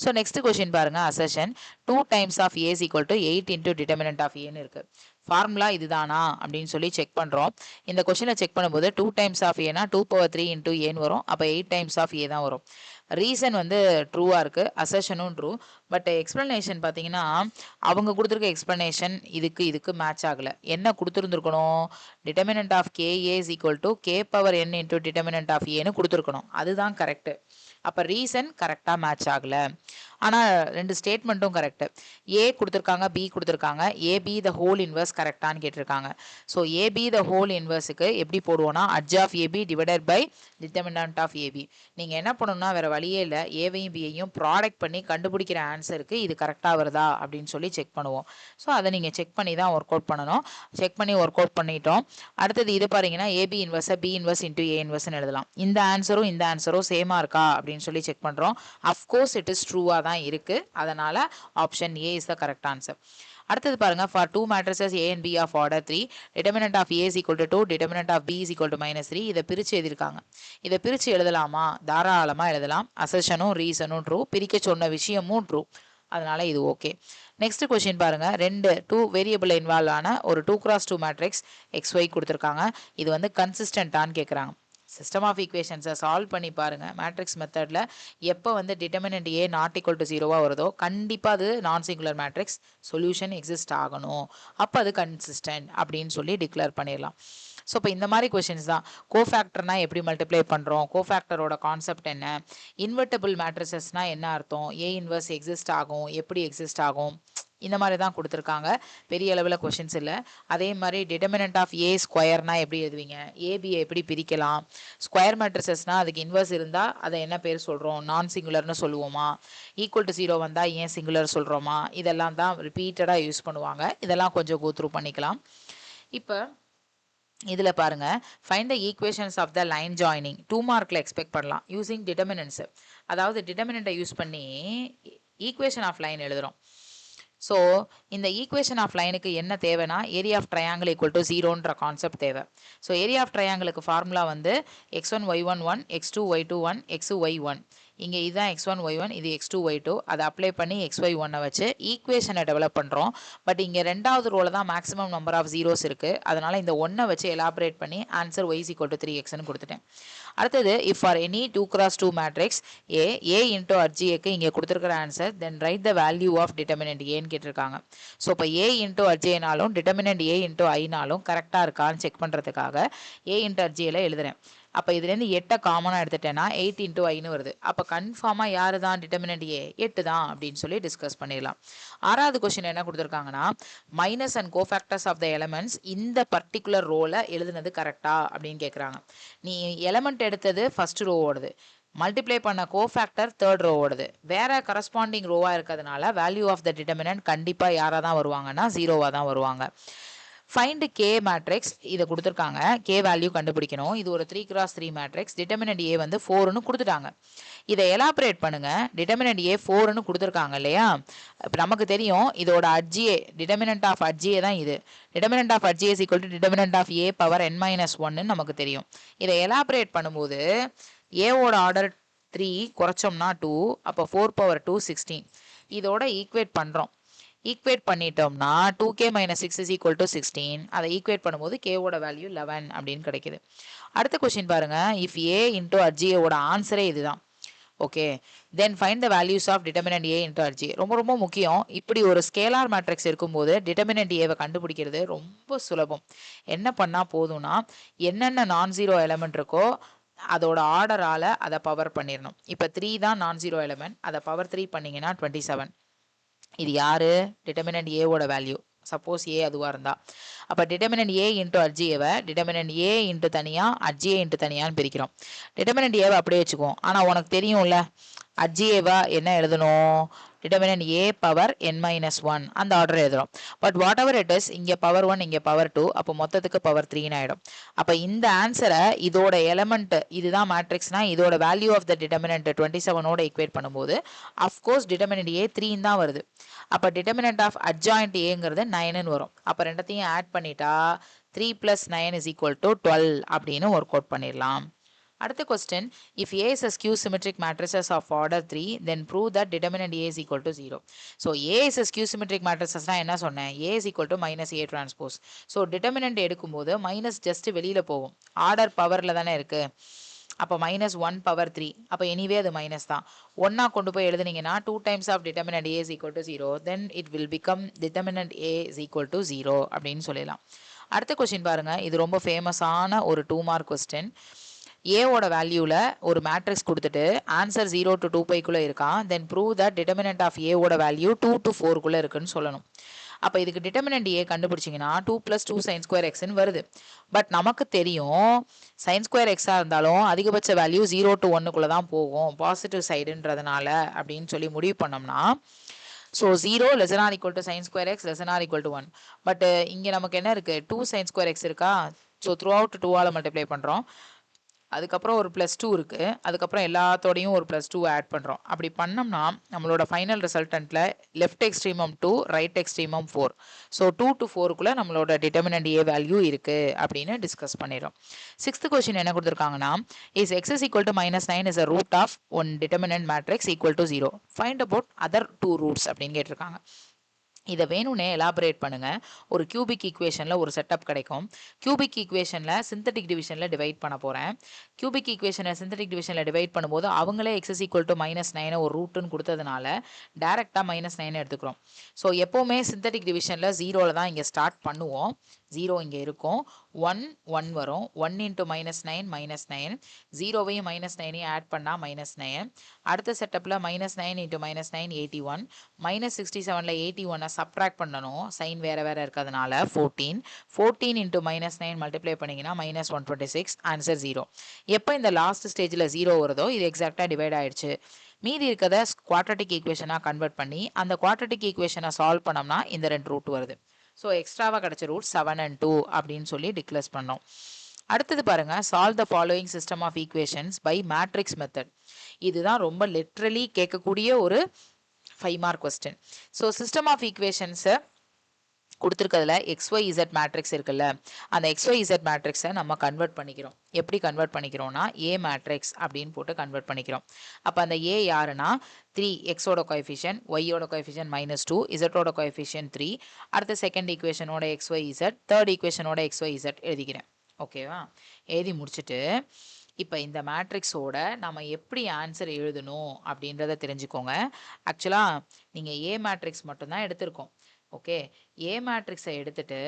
ஸோ நெக்ஸ்ட் கொஸ்டின் பாருங்க, assertion 2 times of A equal to 8 into determinant of ஏன்னு இருக்கு. ஃபார்முலா இதுதானா அப்படின்னு சொல்லி செக் பண்ணுறோம். இந்த கொஸ்டினை செக் பண்ணும்போது 2 டைம்ஸ் ஆஃப் ஏனா 2 பவர் 3 இன்டூ ஏன்னு வரும். அப்போ 8 டைம்ஸ் ஆஃப் ஏ தான் வரும். ரீசன் வந்து ட்ரூவாக இருக்குது, அசர்ஷனும் ட்ரூ. பட் எக்ஸ்ப்ளனேஷன் பார்த்தீங்கன்னா அவங்க கொடுத்துருக்க எக்ஸ்ப்ளனேஷன் இதுக்கு மேட்ச் ஆகலை. என்ன கொடுத்துருந்துருக்கணும், determinant of k A is equal to k power n into determinant of ஏன்னு கொடுத்துருக்கணும். அதுதான் கரெக்டு. அப்போ ரீசன் கரெக்டாக மேட்ச் ஆகலை. ஆனால் 2 ஸ்டேட்மெண்ட்டும் கரெக்டு. ஏ கொடுத்துருக்காங்க, பி கொடுத்துருக்காங்க. ஏபி த ஹோல் இன்வர்ஸ் கரெக்டானு கேட்டிருக்காங்க. ஸோ ஏபி த ஹோல் இன்வர்ஸுக்கு எப்படி போடுவோன்னா adj of AB divided by determinant of AB. நீங்கள் என்ன பண்ணணும்னா வேறு வழியே இல்லை, ஏவையும் பியையும் ப்ராடக்ட் பண்ணி கண்டுபிடிக்கிற ஆன்சருக்கு இது கரெக்டாக வருதா அப்படின்னு சொல்லி செக் பண்ணுவோம். ஸோ அதை நீங்கள் செக் பண்ணி தான் ஒர்க் அவுட் பண்ணணும். செக் பண்ணி ஒர்க் அவுட் பண்ணிட்டோம். அடுத்தது இது பாருங்கன்னா ஏபி இன்வர்ஸை பி இன்வர்ஸ் இன்டூ ஏ இன்வர்ஸ்னு எழுதலாம். இந்த ஆன்சரும் சேமாக இருக்கா அப்படின்னு சொல்லி செக் பண்ணுறோம். அஃப்கோர்ஸ் இட் இஸ் ட்ரூவாக தான் இருக்கு. அதனால option A is the correct answer. அடுத்தது பாருங்க, for 2 matrices A and B of order 3 determinant of A is equal to 2 determinant of B is equal to -3. இதை பிரித்து எழுதியிருக்காங்க. இதை பிரித்து எழுதலாமா, தாராளமாக எழுதலாம். அசர்ஷனும் ரீசனும் ட்ரூ, பிரிக்க சொன்ன விஷயமும் ட்ரூ. அதனால இது ஓகே. நெக்ஸ்ட் கொஸ்டின் பாருங்க, 2 வேரியபிள் இன்வால்வ் ஆன ஒரு 2x2 மேட்ரிக்ஸ் XY கொடுத்துருக்காங்க. இது வந்து கன்சிஸ்டன்டான்னு கேட்குறாங்க. சிஸ்டம் ஆஃப் ஈக்குவேஷன்ஸை சால்வ் பண்ணி பாருங்கள். மேட்ரிக்ஸ் மெத்தடில் எப்போ வந்து determinant A not equal to 0 வருதோ கண்டிப்பாக அது non singular matrix, solution exist ஆகணும். அப்போ அது கன்சிஸ்டன்ட் அப்படின்னு சொல்லி டிக்ளேர் பண்ணிடலாம். ஸோ இப்போ இந்த மாதிரி கொஷின்ஸ் தான். கோஃபேக்டர்னா எப்படி மல்டிப்ளை பண்ணுறோம், கோஃபேக்டரோட கான்செப்ட் என்ன, இன்வெர்டபிள் மேட்ரிசஸ்னால் என்ன அர்த்தம், ஏ இன்வர்ஸ் எக்ஸிஸ்ட் ஆகும், எப்படி எக்ஸிஸ்ட் ஆகும், இந்த மாதிரி தான் கொடுத்துருக்காங்க. பெரிய அளவில் கொஷின்ஸ் இல்லை. அதே மாதிரி டிட்டர்மினன்ட் ஆஃப் ஏ ஸ்கொயர்னால் எப்படி எழுதுவீங்க, ஏபியை எப்படி பிரிக்கலாம், ஸ்கொயர் மேட்ரிசஸ்னால் அதுக்கு இன்வர்ஸ் இருந்தால் அதை என்ன பேர் சொல்கிறோம், நான் சிங்குலர்னு சொல்லுவோமா, ஈக்குவல் டு 0 வந்தால் ஏன் சிங்குலர் சொல்கிறோமா, இதெல்லாம் தான் ரிப்பீட்டடாக யூஸ் பண்ணுவாங்க. இதெல்லாம் கொஞ்சம் கோத்ரூ பண்ணிக்கலாம். இப்போ இதில் பாருங்க, find the equations of the line joining 2 மார்க்கில் எக்ஸ்பெக்ட் பண்ணலாம் யூசிங் டிட்டர்மினன்ட்ஸ். அதாவது டிட்டர்மினண்ட்டை யூஸ் பண்ணி ஈக்குவேஷன் ஆஃப் லைன் எழுதுகிறோம். ஸோ இந்த ஈக்குவேஷன் ஆஃப் லைனுக்கு என்ன தேவைன்னா area of triangle equal to ஜீரோன்ற கான்செப்ட் தேவை. ஸோ ஏரியா ஆஃப் ட்ரையாங்கிளுக்கு ஃபார்முலா வந்து x1 y1 1 x2 y2 1 xy 1. இங்கே இதுதான் x1 y1, இது x2 y2. அதை அப்ளை பண்ணி xy 1 வச்சு ஈக்குவேஷனை டெவலப் பண்ணுறோம். பட் இங்கே ரெண்டாவது ரோல தான் மேக்ஸிமம் நம்பர் ஆஃப் ஜீரோஸ் இருக்குது. அதனால் இந்த 1 வச்சு எலாபரேட் பண்ணி ஆன்சர் y = 3xன்னு கொடுத்துட்டேன். அடுத்தது if for any 2x2 matrix a into RGAக்கு இங்கே கொடுத்துருக்கிற answer then write the value of determinant ஏன்னு கேட்டிருக்காங்க. ஸோ இப்போ a இன்டூ RGAனாலும் டிட்டர்மினன்ட் a இன்டூ ஐனாலும் கரெக்டாக இருக்கான்னு செக் பண்ணுறதுக்காக a இன்டூ RGAல எழுதுறேன். அப்போ இதுலேருந்து 8 காமனாக எடுத்துட்டேன்னா 8 இன்டூ ஐன்னு வருது. அப்போ கன்ஃபார்மாக யார் தான் டிட்டர்மினன்ட் ஏ 8 தான் அப்படின்னு சொல்லி டிஸ்கஸ் பண்ணிடலாம். ஆறாவது கொஸ்டின் என்ன கொடுத்துருக்காங்கன்னா minus and cofactors of the elements இந்த பர்டிகுலர் ரோல எழுதுனது கரெக்டா அப்படின்னு கேட்குறாங்க. நீ எலமெண்ட் எடுத்தது ஃபர்ஸ்ட் ரோ ஓடுது, மல்டிப்ளை பண்ண கோஃபேக்டர் தேர்ட் ரோ ஓடுது, வேற கரஸ்பாண்டிங் ரோவா இருக்கிறதுனால வேல்யூ ஆஃப் த டிட்டர்மினன்ட் கண்டிப்பாக யாராக தான் வருவாங்கன்னா ஜீரோவாக தான் வருவாங்க. ஃபைண்ட் கே மேட்ரிக்ஸ் இதை கொடுத்துருக்காங்க. கே வேல்யூ கண்டுபிடிக்கணும். இது ஒரு 3x3 மேட்ரிக்ஸ். டிட்டர்மினன்ட் ஏ வந்து 4ன்னு கொடுத்துட்டாங்க. இதை எலாபரேட் பண்ணுங்க. டிட்டர்மினன்ட் ஏ 4ன்னு கொடுத்துருக்காங்க இல்லையா? இப்போ நமக்கு தெரியும் இதோட அட்ஜிஏ டிட்டர்மினன்ட் ஆஃப் அட்ஜிஏ தான் இது. Determinant of adj A equal to determinant of A power n-1ன்னு நமக்கு தெரியும். இதை எலாபரேட் பண்ணும்போது ஏவோட ஆர்டர் 3 குறைச்சோம்னா 2, அப்போ 4 × 2 16. இதோட ஈக்குவேட் பண்ணுறோம். ஈக்குவேட் பண்ணிட்டோம்னா 2k - 6 = 16. அதை ஈக்குவேட் பண்ணும்போது கேவோட வேல்யூ 11 அப்படின்னு கிடைக்குது. அடுத்த கொஸ்டின் பாருங்க. இஃப் ஏ இன்டூ அர்ஜிஏவோட ஆன்சரே இதுதான். Okay, then find the values of determinant A into adj A. ரொம்ப ரொம்ப முக்கியம். இப்படி ஒரு ஸ்கேலார் மேட்ரிக்ஸ் இருக்கும்போது டிட்டர்மினன்ட் ஏவை கண்டுபிடிக்கிறது ரொம்ப சுலபம். என்ன பண்ணால் போதும்னா என்னென்ன நான் ஜீரோ எலமெண்ட் இருக்கோ அதோட ஆர்டரால் அதை பவர் பண்ணிடணும். இப்போ 3 தான் நான் ஜீரோ எலமெண்ட், அதை பவர் 3 பண்ணிங்கன்னா 27. இது யாரு? டிட்டர்மினன்ட் ஏவோட வேல்யூ. சப்போஸ் ஏ அதுவாக இருந்தா அப்போ டிட்டர்மினன்ட் ஏ இன்டூ அர்ஜிஏவை டிட்டர்மினன்ட் ஏ இன்ட்டு தனியாக அர்ஜிஏ இன்ட்டு தனியான்னு பிரிக்கிறோம். டிட்டர்மினன்ட் ஏவை அப்படியே வச்சுக்குவோம். ஆனால் உனக்கு தெரியும்ல அர்ஜிஏவா என்ன எழுதணும்? டிட்டர்மினன்ட் ஏ பவர் n-1 அந்த ஆர்டர் எழுதுறோம். But what ever it is, இங்கே பவர் 1 இங்கே பவர் 2, அப்போ மொத்தத்துக்கு பவர் 3ன்னு ஆகிடும். அப்போ இந்த ஆன்சரை இதோட எலமெண்ட் இதுதான் மேட்ரிக்ஸ்னா இதோட வேல்யூ ஆஃப் த டிட்டர்மினன்ட் 27ஓட ஈக்குவேட் பண்ணும்போது அஃப்கோர்ஸ் டிட்டர்மினன்ட் ஏ 3 தான் வருது. அப்போ டிட்டர்மினன்ட் ஆஃப் அட்ஜாயிண்ட் ஏங்கிறது 9ன்னு வரும். அப்போ ரெண்டத்தையும் ஆட் பண்ணிட்டா 3 + 9 = 12 அப்படின்னு ஒர்க் அவுட் பண்ணிடலாம். அடுத்த question, if A is a skew symmetric matrices of order 3 then prove that determinant A is equal to 0. So A is a skew symmetric matrices என்ன சொன்னேன்? A is equal to -A transpose. So determinant எடுக்கும்போது minus just வெளியில போகும். Order பவர்ல தானே இருக்கு. அப்போ -1 power 3. அப்போ anyway அது மைனஸ் தான். ஒன்னா கொண்டு போய் எழுதுனீங்கன்னா 2 times of determinant A is equal to 0 then it will become determinant A is equal to 0 அப்படின்னு சொல்லலாம். அடுத்த கொஸ்டின் பாருங்க. இது ரொம்ப ஃபேமஸான ஒரு 2 மார்க் கொஸ்டின். ஏவோட வேல்யூவில் ஒரு மேட்ரிக்ஸ் கொடுத்துட்டு ஆன்சர் 0 to 2πக்குள்ளே இருக்கான். Then prove that determinant of ஏவோட வேல்யூ 2 to 4க்குள்ளே இருக்குன்னு சொல்லணும். அப்போ இதுக்கு டிட்டர்மினன்ட் ஏ கண்டுபிடிச்சிங்கன்னா 2 + 2 sin² xன்னு வருது. பட் நமக்கு தெரியும் sin² xஆக இருந்தாலும் அதிகபட்ச வேல்யூ 0 to 1க்குள்ளே தான் போகும் பாசிட்டிவ் சைடுன்றதுனால அப்படின்னு சொல்லி முடிவு பண்ணோம்னா ஸோ 0 ≤ sin² x ≤ 1. பட் இங்கே நமக்கு என்ன இருக்குது? 2 sin² x இருக்கா? ஸோ த்ரூ அவுட் 2ஆல் மல்டிப்ளை பண்ணுறோம். அதுக்கப்புறம் ஒரு +2 இருக்குது. அதுக்கப்புறம் எல்லாத்தோடையும் ஒரு +2 ஆட் பண்ணுறோம். அப்படி பண்ணோம்னா நம்மளோட ஃபைனல் ரிசல்டன்ட்டில் left extremum 2 right extremum 4. So 2 to 4க்குள்ளே நம்மளோட டிட்டர்மினன்ட் ஏ வேல்யூ இருக்குது அப்படின்னு டிஸ்கஸ் பண்ணிடுறோம். 6th கொஸ்டின் என்ன கொடுத்துருக்காங்கன்னா is x is equal to -9 is a root of one determinant matrix equal to 0. Find about other 2 roots அப்படின்னு கேட்டிருக்காங்க. இதை வேணும்னே எலாபரேட் பண்ணுங்க. ஒரு கியூபிக் ஈக்குவேஷனில் ஒரு செட்டப் கிடைக்கும். கியூபிக் ஈக்குவேஷனில் சிந்தட்டிக் டிவிஷனில் டிவைட் பண்ண போகிறேன். கியூபிக் ஈக்குவேஷனை சிந்தட்டிக் டிவிஷனில் டிவைட் பண்ணும்போது அவங்களே x is equal to -9 ஒரு ரூட்டுன்னு கொடுத்ததுனால டேரெக்டாக -9 எடுத்துக்கிறோம். ஸோ எப்போவுமே சிந்தட்டிக் டிவிஷனில் 0ல் தான் இங்கே ஸ்டார்ட் பண்ணுவோம். 0 இங்கே இருக்கும். 1 வரும். 1 × -9 -9. 0வையும் -9ஐயும் ஆட் பண்ணால் -9. அடுத்த செட்டப்பில் -9 × -9 81. -67ல் 81 சப்ட்ராக்ட் பண்ணணும். சைன் வேறு வேறு இருக்கிறதுனால 14. 14 × -9 மல்டிப்ளை பண்ணிங்கன்னா -126. ஆன்சர் 0. எப்போ இந்த லாஸ்ட் ஸ்டேஜில் 0 வருதோ இது எக்ஸாக்டாக டிவைட் ஆகிடுச்சு. மீதி இருக்கிறத குவாட்ரட்டிக் ஈக்குவேஷனாக கன்வெர்ட் பண்ணி அந்த குவாட்ரட்டிக் ஈக்குவேஷனை சால்வ் பண்ணோம்னா இந்த 2 ரூட் வருது. ஸோ எக்ஸ்ட்ராவாக கிடச்ச ரூட் 7 and 2 அப்படின்னு சொல்லி டிக்ளேர் பண்ணோம். அடுத்தது பாருங்க, solve the following system of equations by matrix method. இதுதான் ரொம்ப லிட்ரலி கேட்கக்கூடிய ஒரு 5 mark question. So system of ஈக்குவேஷன்ஸை கொடுத்துருக்கிறதுல XYZ மேட்ரிக்ஸ் இருக்குல்ல, அந்த XYZ மேட்ரிக்ஸை நம்ம கன்வெர்ட் பண்ணிக்கிறோம். எப்படி கன்வெர்ட் பண்ணிக்கிறோம்னா A மேட்ரிக்ஸ் அப்படின்னு போட்டு கன்வெர்ட் பண்ணிக்கிறோம். அப்போ அந்த A யாருன்னா 3, Xோட கோஎஃபிஷியன்ட், Yயோட கோஎஃபிஷியன்ட் -2, Zோட கோஎஃபிஷியன்ட் 3, அடுத்த செகண்ட் ஈக்குவேஷனோட XYZ, தேர்ட் ஈக்குவேஷனோட XYZ எழுதிக்கிறேன். ஓகேவா? எழுதி முடிச்சுட்டு இப்போ இந்த மேட்ரிக்ஸோட நம்ம எப்படி ஆன்சர் எழுதணும் அப்படின்றத தெரிஞ்சுக்கோங்க. ஆக்சுவலாக நீங்கள் A மேட்ரிக்ஸ் மட்டும்தான் எடுத்திருக்கோம். ஓகே, ஏ மேட்ரிக்ஸை எடுத்துட்டு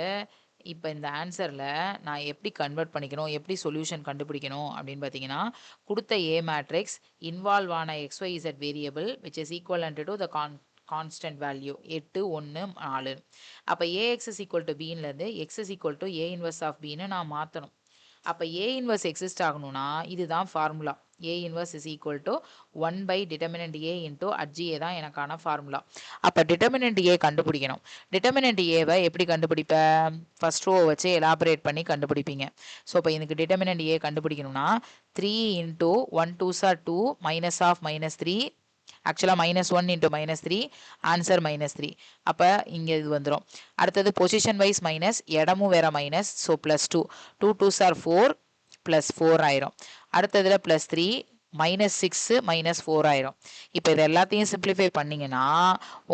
இப்போ இந்த ஆன்சரில் நான் எப்படி கன்வெர்ட் பண்ணிக்கணும், எப்படி சொல்யூஷன் கண்டுபிடிக்கணும் அப்படின்னு பார்த்தீங்கன்னா, கொடுத்த ஏ மேட்ரிக்ஸ் இன்வால்வ் ஆன XYZ variable which is equivalent to the constant value 8, 1, 4. அப்போ ஏஎக்ஸ் இஸ் ஈக்குவல் டு பின்லேருந்து X is equal to A inverse of பின்னு நான் மாற்றணும். அப்போ ஏ இன்வர்ஸ் எக்ஸிஸ்ட் ஆகணும்னா இதுதான் formula. A inverse is equal to 1 by determinant A into adj A தான் எனக்கான ஃபார்முலா. அப்போ டிட்டர்மினன்ட் ஏ கண்டுபிடிக்கணும். டிட்டர்மினன்ட் ஏவை எப்படி கண்டுபிடிப்பேன்? ஃபர்ஸ்ட் ரோ வச்சு எலாபரேட் பண்ணி கண்டுபிடிப்பீங்க. ஸோ இப்போ எனக்கு டிட்டர்மினன்ட் ஏ கண்டுபிடிக்கணும்னா 3 into 1 2s are 2 minus of -3, ஆக்சுவலாக -1 இன்ட்டு -3, ஆன்சர் -3. அப்போ இங்கே இது வந்துடும். அடுத்தது பொசிஷன் வைஸ் மைனஸ், இடமும் வேற மைனஸ், ஸோ +2, 2 2s are 4 +4 ஆயிரும். அடுத்ததில் +3, -6 -4 ஆயிரும். இப்போ இது எல்லாத்தையும் சிம்பிளிஃபை பண்ணிங்கன்னா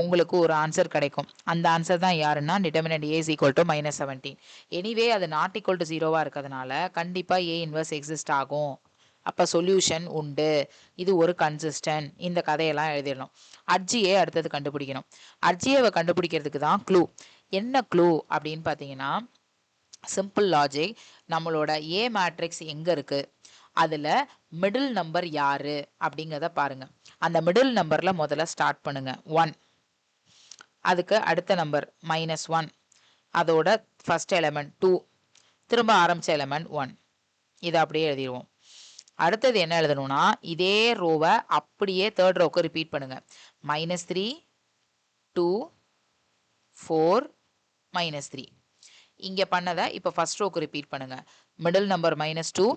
உங்களுக்கு ஒரு ஆன்சர் கிடைக்கும். அந்த ஆன்சர் தான் யாருன்னா determinant A is equal to -17. Anyway அது நாட் ஈக்குவல் டு 0வாக இருக்கிறதுனால கண்டிப்பாக ஏ இன்வர்ஸ் எக்ஸிஸ்ட் ஆகும். அப்போ சொல்யூஷன் உண்டு. இது ஒரு கன்சிஸ்டன்ட். இந்த கதையெல்லாம் எழுதிடணும். அட்ஜியை அடுத்தது கண்டுபிடிக்கணும். அட்ஜியை கண்டுபிடிக்கிறதுக்கு தான் க்ளூ. என்ன க்ளூ அப்படின்னு பார்த்தீங்கன்னா, சிம்பிள் லாஜிக். நம்மளோட ஏ மேட்ரிக்ஸ் எங்கே இருக்குது, அதில் மிடில் நம்பர் யாரு அப்படிங்கிறத பாருங்க. அந்த மிடில் நம்பரில் முதல்ல ஸ்டார்ட் பண்ணுங்க 1. அதுக்கு அடுத்த நம்பர் -1, அதோட ஃபர்ஸ்ட் எலமெண்ட் 2, திரும்ப ஆரம்பித்த எலமெண்ட் 1. இதை அப்படியே எழுதிடுவோம். அடுத்தது என்ன எழுதணும்னா, இதே ரோவை அப்படியே தேர்ட் ரோவுக்கு ரிப்பீட் பண்ணுங்க. -3, 2, 4, -3. இங்கே பண்ணதை இப்போ ஃபர்ஸ்ட் ரோவுக்கு ரிப்பீட் பண்ணுங்க. Middle number -2,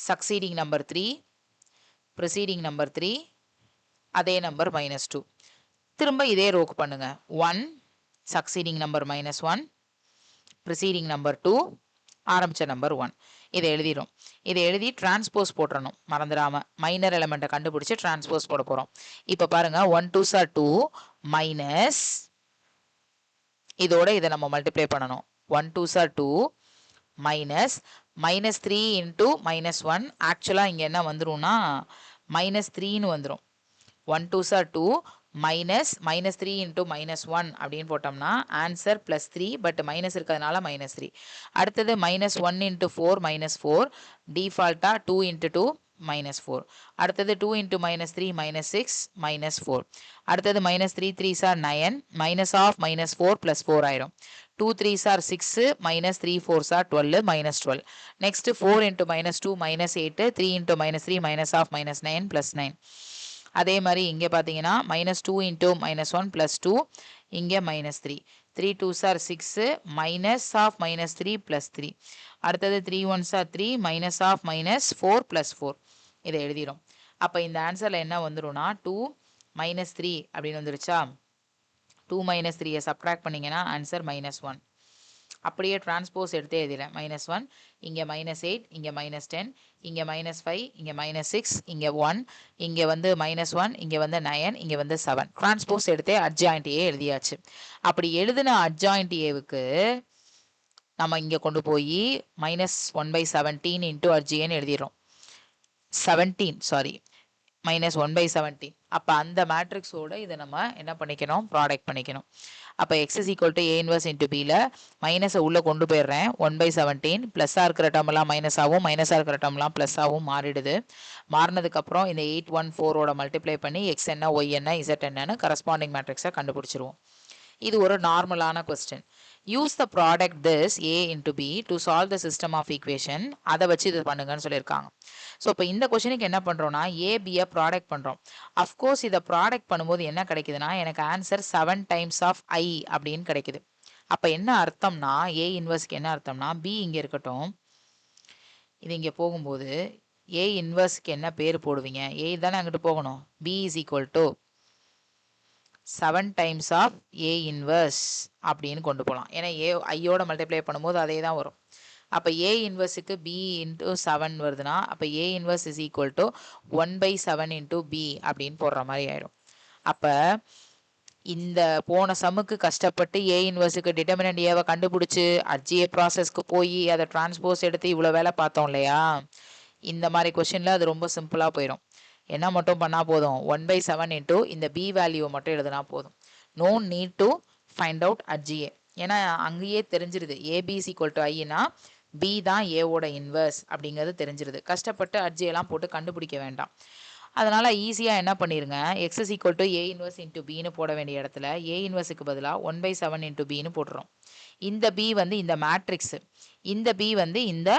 succeeding number 3, preceding number 3, அதே நம்பர் -2. திரும்ப இதே ரோவுக்கு பண்ணுங்க. 1, சக்சீடிங் நம்பர் -1, ப்ரிசீடிங் நம்பர் 2, ஆரம்பித்த நம்பர் 1. இதை எழுதிடும். இதை எழுதி டிரான்ஸ்போஸ் போட்டுறணும் மறந்துடாம. மைனர் எலமெண்ட்டை கண்டுபிடிச்சி டிரான்ஸ்போஸ் போட போகிறோம். இப்போ பாருங்க 1 2s are 2 மைனஸ், இதோட இதை நம்ம மல்டிப்ளை பண்ணணும். 1 2s are 2 மைனஸ் -3 இன்ட்டு -1. ஆக்சுவலாக இங்கே என்ன வந்துடும்னா -3ன்னு வந்துடும். 1 2s are 2 மைனஸ் -3 இன்ட்டு -1 அப்படின்னு போட்டோம்னா ஆன்சர் +3, பட் மைனஸ் இருக்கிறதுனால -3. அடுத்தது -1 இன்ட்டு 4 -4, டிஃபால்ட்டாக 2 இன்ட்டு 2 -4. அடுத்தது 2 இன்ட்டு -3 -6 -4. அடுத்தது -3 3s are 9, மைனஸ் ஆஃப் -4 +4 ஆயிரும். 2 3s are 6, -3 4s are 12 -12. Next 4 into -2 -8, 3 into -3 minus of -9 +9. அதே மாதிரி இங்கே பார்த்தீங்கன்னா -2 இன்ட்டு -1 +2, இங்கே -3. 3 2s are 6, மைனஸ் ஆஃப் -3 +3. அடுத்தது 3 1s are 3, மைனஸ் ஆஃப் -4 +4. இதை எழுதிடும். அப்போ இந்த ஆன்சரில் என்ன வந்துடும்னா 2 -3 அப்படின்னு வந்துருச்சா. 2 -3யை சப்ட்ராக்ட் பண்ணிங்கன்னா ஆன்சர் -1. அப்படியே டிரான்ஸ்போஸ் எடுத்து எழுதிடுறேன். -1, இங்கே -8, இங்கே -10, இங்கே -5, இங்கே -6, இங்கே 1, இங்கே வந்து -1, இங்கே வந்து 9, இங்கே வந்து 7. டிரான்ஸ்போஸ் எடுத்து அட்ஜாயிண்ட் ஏ எழுதியாச்சு. அப்படி எழுதின அட்ஜாயிண்ட் ஏவுக்கு நம்ம இங்கே கொண்டு போய் -1/17 இன்ட்டு அட்ஜிஏன்னு எழுதிடுறோம். 17 சாரி -1/17. அப்போ அந்த மேட்ரிக்ஸோட இதை நம்ம என்ன பண்ணிக்கணும், ப்ராடக்ட் பண்ணிக்கணும். அப்போ X is equal to A inverse into பியில் மைனஸை உள்ளே கொண்டு போயிடுறேன். 1/17 ப்ளஸ்ஸாக இருக்கிற டம்லாம் மைனஸ் ஆகும், மைனஸாக இருக்கிற டம்லாம் ப்ளஸ் ஆகும், மாறிடுது. மாறினதுக்கப்புறம் இந்த 814ஓட மல்டிப்ளை பண்ணி எக்ஸ் என்ன ஒய் என்ன இசட் என்னன்னு கரஸ்பாண்டிங் மேட்ரிக்ஸை கண்டுபிடிச்சிருவோம். இது ஒரு நார்மலான question. Use the product this A into B to solve the system of equation. அதை வச்சு இது பண்ணுங்கன்னு சொல்லியிருக்காங்க. ஸோ இப்போ இந்த கொஸ்டினுக்கு என்ன பண்ணுறோம்னா ஏபியை ப்ராடக்ட் பண்ணுறோம். அஃப்கோர்ஸ் இதை ப்ராடக்ட் பண்ணும்போது என்ன கிடைக்குதுன்னா எனக்கு ஆன்சர் 7 டைம்ஸ் ஆஃப் I அப்படின்னு கிடைக்குது. அப்போ என்ன அர்த்தம்னா ஏ இன்வர்ஸ்க்கு என்ன அர்த்தம்னா பி இங்கே இருக்கட்டும், இது இங்கே போகும்போது ஏ இன்வர்ஸ்க்கு என்ன பேர் போடுவீங்க? ஏ தானே அங்கிட்டு போகணும். B is equal to 7 times of A inverse அப்படின்னு கொண்டு போகலாம். ஏன்னா ஏ ஐயோட மல்டிப்ளை பண்ணும்போது அதே தான் வரும். அப்போ ஏ இன்வர்ஸுக்கு பி இன்ட்டு 7 வருதுன்னா அப்போ A inverse is equal to 1/7 into B அப்படின்னு போடுற மாதிரி ஆயிடும். அப்போ இந்த போன சம்முக்கு கஷ்டப்பட்டு ஏ இன்வர்ஸுக்கு டிட்டர்மினன்ட் ஏவை கண்டுபிடிச்சி அர்ஜிஏ ப்ராசஸ்க்கு போய் அதை டிரான்ஸ்போஸ் எடுத்து இவ்வளோ வேலை பார்த்தோம் இல்லையா? இந்த மாதிரி கொஷினில் அது ரொம்ப சிம்பிளாக போயிடும். என்ன மட்டும் பண்ணால் போதும், 1/7 இன்ட்டு இந்த பி வேல்யூவை மட்டும் எழுதுனா போதும். No need to find out adj A. ஏன்னா அங்கேயே தெரிஞ்சிருது ஏபிசி ஈக்குவல் டு ஐனா பி தான் ஏவோட இன்வர்ஸ் அப்படிங்கிறது தெரிஞ்சிருது. கஷ்டப்பட்டு அர்ஜியெல்லாம் போட்டு கண்டுபிடிக்க வேண்டாம். அதனால் ஈஸியாக என்ன பண்ணிடுங்க, X is equal to A inverse into பின்னு போட வேண்டிய இடத்துல ஏ இன்வர்ஸுக்கு பதிலாக 1/7 இன்ட்டு பின்னு போட்டுறோம். இந்த பி வந்து இந்த மேட்ரிக்ஸு, இந்த பி வந்து இந்த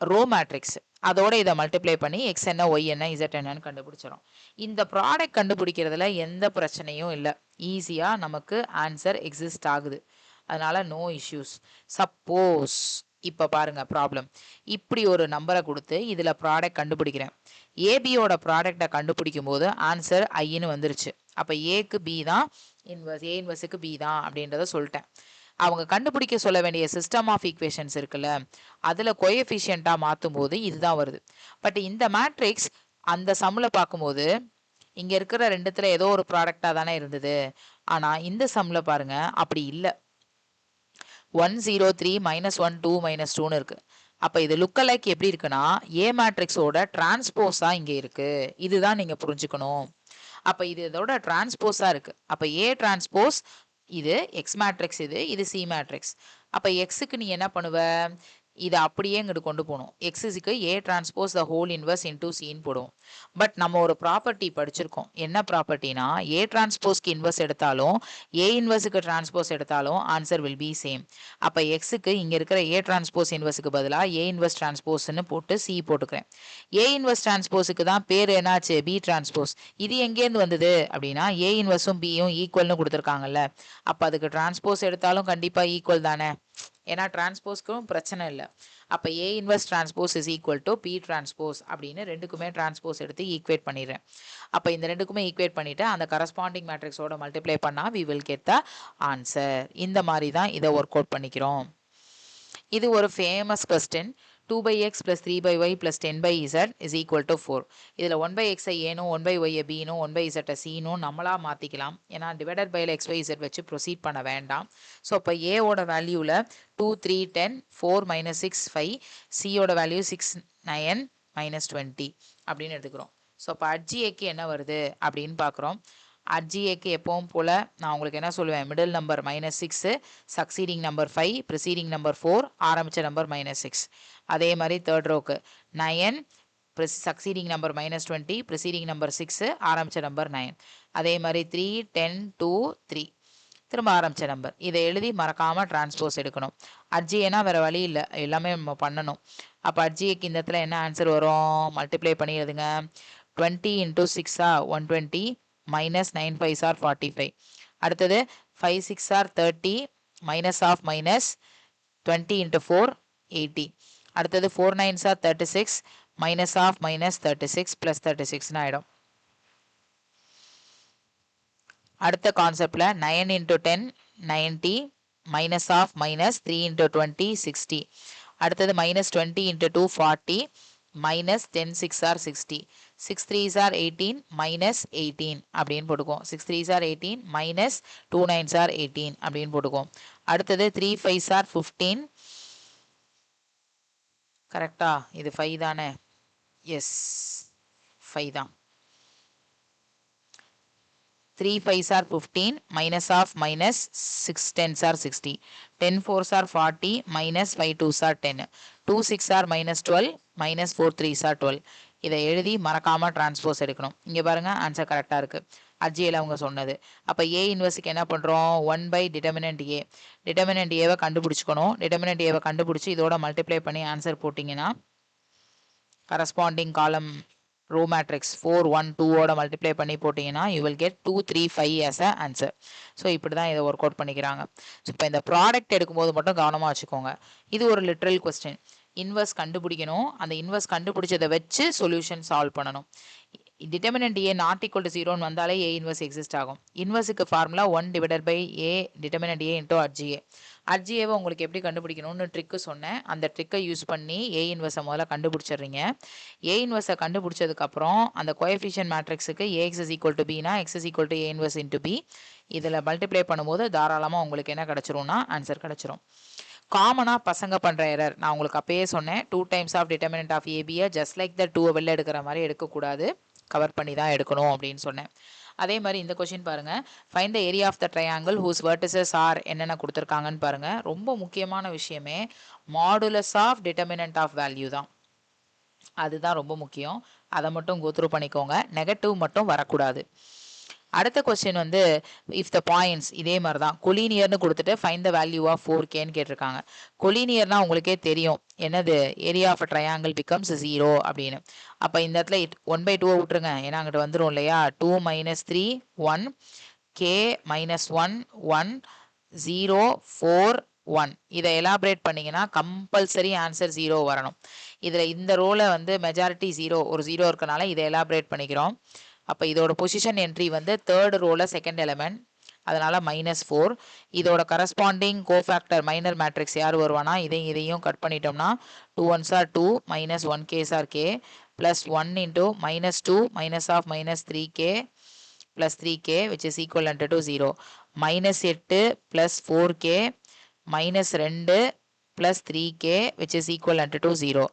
ரோ மேட்ரிக்ஸ், அதோட இதை மல்டிப்ளை பண்ணி எக்ஸ் என்ன ஒய் என்ன இசட் என்னன்னு கண்டுபிடிச்சிடும். இந்த ப்ராடக்ட் கண்டுபிடிக்கிறதுல எந்த பிரச்சனையும் இல்லை. ஈஸியாக நமக்கு ஆன்சர் எக்ஸிஸ்ட் ஆகுது. அதனால நோ இஷ்யூஸ். சப்போஸ் இப்போ பாருங்க ப்ராப்ளம், இப்படி ஒரு நம்பரை கொடுத்து இதில் ப்ராடக்ட் கண்டுபிடிக்கிறேன். ஏபியோட ப்ராடக்டை கண்டுபிடிக்கும் போது ஆன்சர் ஐன்னு வந்துருச்சு. அப்போ ஏக்கு பி தான் இன்வர்ஸ், ஏ இன்வர்ஸுக்கு பி தான் அப்படின்றத சொல்லிட்டேன். அவங்க கண்டுபிடிக்க சொல்ல வேண்டிய சிஸ்டம் ஆஃப் ஈக்குவேஷன்ஸ் இருக்குல்ல, அதில் கோஎஃபிஷியண்ட்டாக மாற்றும் போது இதுதான் வருது. பட் இந்த மேட்ரிக்ஸ் அந்த சம்மில் பார்க்கும்போது இங்கே இருக்கிற ரெண்டுத்துல ஏதோ ஒரு ப்ராடக்டாக தானே இருந்தது. ஆனால் இந்த சம்மில் பாருங்க அப்படி இல்லை. 1 0 3 -1 2 -2ன்னு இருக்கு. அப்போ இது லுக் அலைக் எப்படி இருக்குன்னா ஏ மேட்ரிக்ஸோட டிரான்ஸ்போஸா இங்கே இருக்கு. இதுதான் நீங்க புரிஞ்சுக்கணும். அப்போ இது இதோட டிரான்ஸ்போஸா இருக்கு. அப்போ ஏ டிரான்ஸ்போஸ் இது எக்ஸ் மேட்ரிக்ஸ், இது சி மேட்ரிக்ஸ். அப்போ எக்ஸுக்கு நீ என்ன பண்ணுவ, இதை அப்படியே இங்கிட்டு கொண்டு போகணும். எக்ஸுக்கு A transpose the whole inverse into சின்னு போடுவோம். பட் நம்ம ஒரு ப்ராப்பர்ட்டி படிச்சிருக்கோம். என்ன ப்ராப்பர்ட்டினா ஏ டிரான்ஸ்போஸ்க்கு இன்வர்ஸ் எடுத்தாலும் ஏ இன்வர்ஸுக்கு டிரான்ஸ்போஸ் எடுத்தாலும் ஆன்சர் வில் பி சேம். அப்போ எக்ஸுக்கு இங்கே இருக்கிற ஏ டிரான்ஸ்போஸ் இன்வர்ஸுக்கு பதிலாக ஏ இன்வர்ஸ் டிரான்ஸ்போஸ்ன்னு போட்டு சி போட்டுக்கிறேன். ஏ இன்வர்ஸ் டிரான்ஸ்போஸுக்கு தான் பேர் என்னாச்சு, பி டிரான்ஸ்போஸ். இது எங்கேருந்து வந்தது அப்படின்னா ஏ இன்வர்ஸும் பியும் ஈக்குவல்னு கொடுத்துருக்காங்கல்ல. அப்போ அதுக்கு டிரான்ஸ்போஸ் எடுத்தாலும் கண்டிப்பாக ஈக்குவல் தானே, ஏன்னா டிரான்ஸ்போஸ்க்கும் பிரச்சனை இல்லை. அப்போ A inverse transpose is equal to B transpose அப்படின்னு ரெண்டுக்குமே டிரான்ஸ்போஸ் எடுத்து ஈக்குவேட் பண்ணிடுறேன். அப்போ இந்த ரெண்டுக்குமே ஈக்குவேட் பண்ணிவிட்டு அந்த கரஸ்பாண்டிங் மேட்ரிக்ஸோட மல்டிப்ளை பண்ணால் we will get the answer. இந்த மாதிரி தான் இதை ஒர்க் அவுட் பண்ணிக்கிறோம். இது ஒரு famous question. 2/x plus 3/y plus 10/z is equal to 4. இதில் 1/x ஏனும் 1/y bனும் 1/z cனும் நம்மளா மாற்றிக்கலாம். ஏன்னா டிவைடட் பைல xyz வச்சு ப்ரொசீட் பண்ண வேண்டாம். ஸோ இப்போ ஏவோட வேல்யூவில் 2 3 10 4 - 6 5, சியோட வேல்யூ 6 9 -20 அப்படின்னு எடுத்துக்கிறோம். ஸோ இப்போ அட்ஜிஏக்கு என்ன வருது அப்படின்னு பார்க்குறோம். அட்ஜிஏக்கு எப்பவும் போல் நான் உங்களுக்கு என்ன சொல்லுவேன், middle number -6, succeeding number 5, preceding number 4, ஆரம்பித்த நம்பர் -6. அதே மாதிரி தேர்ட் ரோக்கு 9, சக்சீடிங் நம்பர் -20, ப்ரிசீடிங் நம்பர் 6, ஆரம்பித்த நம்பர் 9. அதே மாதிரி 3 10 2 3, திரும்ப ஆரம்பித்த நம்பர். இதை எழுதி மறக்காமல் டிரான்ஸ்போஸ் எடுக்கணும். அட்ஜிஏனா வேறு வழி இல்லை, எல்லாமே நம்ம பண்ணணும். அப்போ அட்ஜிஏக்கு இந்த இடத்துல என்ன ஆன்சர் வரும், மல்டிப்ளை பண்ணி எழுதுங்க. 20 × 6 120 -9 5 are 45. அடுத்தது 5 6 are 30, minus of minus 20 × 4 80. அடுத்தது 4 9s are 36, minus of minus 36 plus 36 ஆயிடும். அடுத்த கான்செப்ட்ல 9 × 10 90, minus of minus 3 × 20 60. அடுத்தது -20 × 2 40, minus 10 6 are 60. 6 3s are 18, minus 18 அப்படின்னு போட்டுக்குவோம். 6 3s are 18, minus 2 9s are 18 அப்படின்னு போட்டுக்குவோம். அடுத்தது 3 5s are 15. கரெக்டா, இது 5 தானே? எஸ் 5 தான். 3 5s are 15, minus of minus 6 10s are 60. 10 4s are 40, minus 5 2s are 10. 2 6 are minus 12, minus 4 3s are 12. இதை எழுதி மறக்காமல் டிரான்ஸ்போஸ் எடுக்கணும். இங்கே பாருங்கள் ஆன்சர் கரெக்டாக இருக்குது. அஜியில் அவங்க சொன்னது. அப்போ ஏ இன்வர்ஸுக்கு என்ன பண்ணுறோம், 1/டிட்டர்மினன்ட் ஏ. டிட்டர்மினன்ட் ஏவை கண்டுபிடிச்சிக்கணும். டிட்டர்மினன்ட் ஏவை கண்டுபிடிச்சி இதோட மல்டிப்ளை பண்ணி ஆன்சர் போட்டிங்கன்னா கரஸ்பாண்டிங் காலம் ரோ மேட்ரிக்ஸ் 4 1 2ஓட மல்டிப்ளை பண்ணி போட்டிங்கன்னா you will get 2 3 5 as a answer. So இப்படி தான் இதை ஒர்க் அவுட் பண்ணிக்கிறாங்க. ஸோ இப்போ இந்த ப்ராடக்ட் எடுக்கும்போது மட்டும் கவனமாக வச்சுக்கோங்க. இது ஒரு லிட்ரல் கொஸ்டின். இன்வர்ஸ் கண்டுபிடிக்கணும். அந்த இன்வர்ஸ் கண்டுபிடிச்சதை வச்சு சொல்யூஷன் சால்வ் பண்ணணும். Determinant A not equal to ஜீரோன்னு வந்தாலே ஏ இன்வர்ஸ் எக்ஸிஸ்ட் ஆகும். இன்வர்ஸுக்கு formula 1 divided by A determinant A into adj A. அட்ஜிஏவை உங்களுக்கு எப்படி கண்டுபிடிக்கணும்னு ட்ரிக்கு சொன்னேன். அந்த ட்ரிக்கை யூஸ் பண்ணி ஏ இன்வர்ஸை முதல்ல கண்டுபிடிச்சிடுறீங்க. ஏ இன்வர்ஸை கண்டுபிடிச்சதுக்கப்புறம் அந்த கோஎஃபிஷியன்ட் மேட்ரிக்ஸுக்கு ஏஎக்ஸ் இஸ் ஈக்குவல் டு பினா X is equal to A inverse into B. இதில் மல்டிப்ளை பண்ணும்போது தாராளமாக உங்களுக்கு என்ன கிடச்சிரும்னா ஆன்சர் கிடச்சிரும். காமனாக பசங்க பண்ணுற எரர் நான் உங்களுக்கு அப்பயே சொன்னேன். 2 டைம்ஸ் ஆஃப் டிட்டர்மினன்ட் ஆஃப் ஏபியை ஜஸ்ட் லைக் த 2 வெளில எடுக்கிற மாதிரி எடுக்கக்கூடாது, கவர் பண்ணி தான் எடுக்கணும் அப்படின்னு சொன்னேன். அதே மாதிரி இந்த கொஸ்டின் பாருங்க, find the area of the triangle whose vertices are என்னென்ன கொடுத்துருக்காங்கன்னு பாருங்க. ரொம்ப முக்கியமான விஷயமே modulus of determinant of value தான். அதுதான் ரொம்ப முக்கியம். அதை மட்டும் கோத்ரூ பண்ணிக்கோங்க. நெகட்டிவ் மட்டும் வரக்கூடாது. அடுத்த கொஸ்டின் வந்து இஃப் த பாயிண்ட்ஸ் இதே மாதிரி தான் கொலினியர்னு கொடுத்துட்டு ஃபைண்ட் த வேல்யூ ஆஃப் 4Kன்னு கேட்டிருக்காங்க. கொலினியர்னா உங்களுக்கே தெரியும் என்னது, ஏரியா ஆஃப் ட்ரையாங்கிள் பிகம்ஸ் 0 அப்படின்னு. அப்போ இந்த இடத்துல 1/2 விட்டுருங்க, ஏன்னா அங்கிட்ட வந்துடும் இல்லையா. 2 - 3 1 K - 1 1 0 4 1. இதை எலாபரேட் பண்ணிங்கன்னா கம்பல்சரி ஆன்சர் 0 வரணும். இதில் இந்த ரோல வந்து மெஜாரிட்டி 0, ஒரு 0 இருக்கனால இதை எலாபரேட் பண்ணிக்கிறோம். அப்போ இதோட பொசிஷன் என்ட்ரி வந்து தேர்ட் ரோல செகண்ட் எலிமெண்ட், அதனால -4. இதோட கரஸ்பாண்டிங் கோஃபேக்டர் மைனர் மேட்ரிக்ஸ் யார் வருவானா, இதையும் கட் பண்ணிட்டோம்னா 2 1s are 2 -1 Ks are K plus 1 into -2 minus of -3K plus 3K which is equivalent to 0. -8 plus 4K minus 2 plus 3K which is equivalent to 0.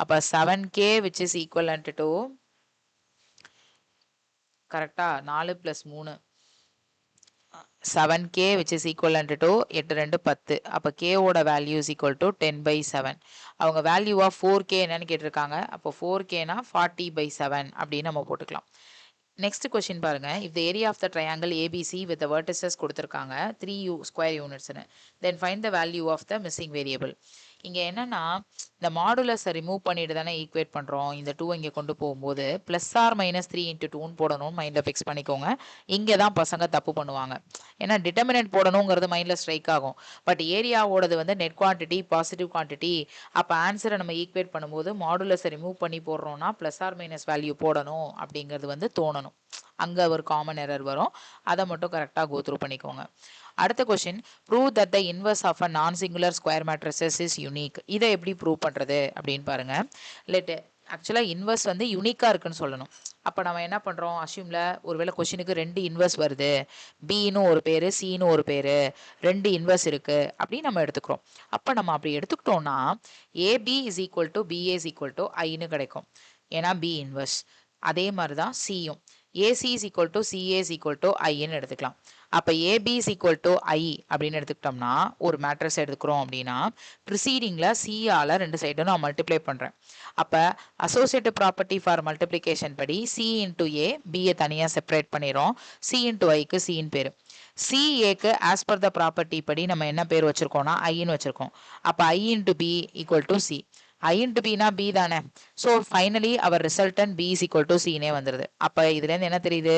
அப்போ 7K which is equivalent to கரெக்டா 4 + 3 7K which is equivalent to 8 2 10. அப்போ K ஓட value is equal to 10/7. அவங்க value of 4K என்னன்னு கேட்டிருக்காங்க. அப்போ 4Kனா 40/7 அப்படின்னு நம்ம போட்டுக்கலாம். நெக்ஸ்ட் கொஸ்டின் பாருங்க, if the area of the triangle ABC with vertices கொடுத்துருக்காங்க 3 ஸ்கொயர் யூனிட்ஸ்னு, then find the value of the missing variable. இங்கே என்னன்னா இந்த மாடுலஸை ரிமூவ் பண்ணிட்டு தானே ஈக்குவேட் பண்ணுறோம். இந்த 2 இங்கே கொண்டு போகும்போது +or-3 × 2 போடணும், மைண்டில் ஃபிக்ஸ் பண்ணிக்கோங்க. இங்கே தான் பசங்க தப்பு பண்ணுவாங்க. ஏன்னா டிட்டர்மினன்ட் போடணுங்கிறது மைண்டில் ஸ்ட்ரைக் ஆகும். பட் ஏரியாவோடது வந்து நெட் குவான்டிட்டி பாசிட்டிவ் குவான்டிட்டி. அப்போ ஆன்சரை நம்ம ஈக்குவேட் பண்ணும்போது மாடுலஸை ரிமூவ் பண்ணி போடுறோம்னா +or- வேல்யூ போடணும் அப்படிங்கிறது வந்து தோணணும். அங்கே ஒரு காமன் எரர் வரும். அதை மட்டும் கரெக்டாக கோத்ரூ பண்ணிக்கோங்க. அடுத்த question, prove that the inverse of a non singular square matrices is unique. இதை எப்படி ப்ரூவ் பண்ணுறது அப்படின்னு பாருங்க. ஆக்சுவலாக இன்வர்ஸ் வந்து யூனிக்காக இருக்குன்னு சொல்லணும். அப்போ நம்ம என்ன பண்ணுறோம், அஷ்யூமில் ஒருவேளை கொஸ்டினுக்கு 2 இன்வர்ஸ் வருது, பின்னு ஒரு பேர் சின்னு ஒரு பேர், 2 இன்வர்ஸ் இருக்குது அப்படின்னு நம்ம எடுத்துக்கிறோம். அப்போ நம்ம அப்படி எடுத்துக்கிட்டோம்னா AB is equal to BA is equal to ஐன்னு கிடைக்கும், ஏன்னா பி இன்வர்ஸ். அதே மாதிரி தான் சியும் AC is equal to CA is equal to ஐன்னு எடுத்துக்கலாம். அப்போ AB is equal to I அப்படின்னு எடுத்துக்கிட்டோம்னா ஒரு மேட்ரிக்ஸ் எடுத்துக்கிறோம் அப்படின்னா ப்ரிசீடிங்கில் சியால் 2 சைடும் நான் மல்டிப்ளை பண்ணுறேன். அப்போ அசோசியேட்டிவ் ப்ராப்பர்ட்டி ஃபார் மல்டிப்ளிகேஷன் படி சி இன்டூ ஏ பியை தனியாக செப்பரேட் பண்ணிடுறோம், சி இன்டூ ஐக்கு சின்னு பேர். சிஏக்கு ஆஸ் பர் த ப்ராப்பர்ட்டி படி நம்ம என்ன பேர் வச்சுருக்கோம்னா ஐன்னு வச்சுருக்கோம். அப்போ I into B equal to C. I into B னா B தானே. So finally our resultant B is equal to Cனே வந்துடுது. அப்போ இதுலேருந்து என்ன தெரியுது,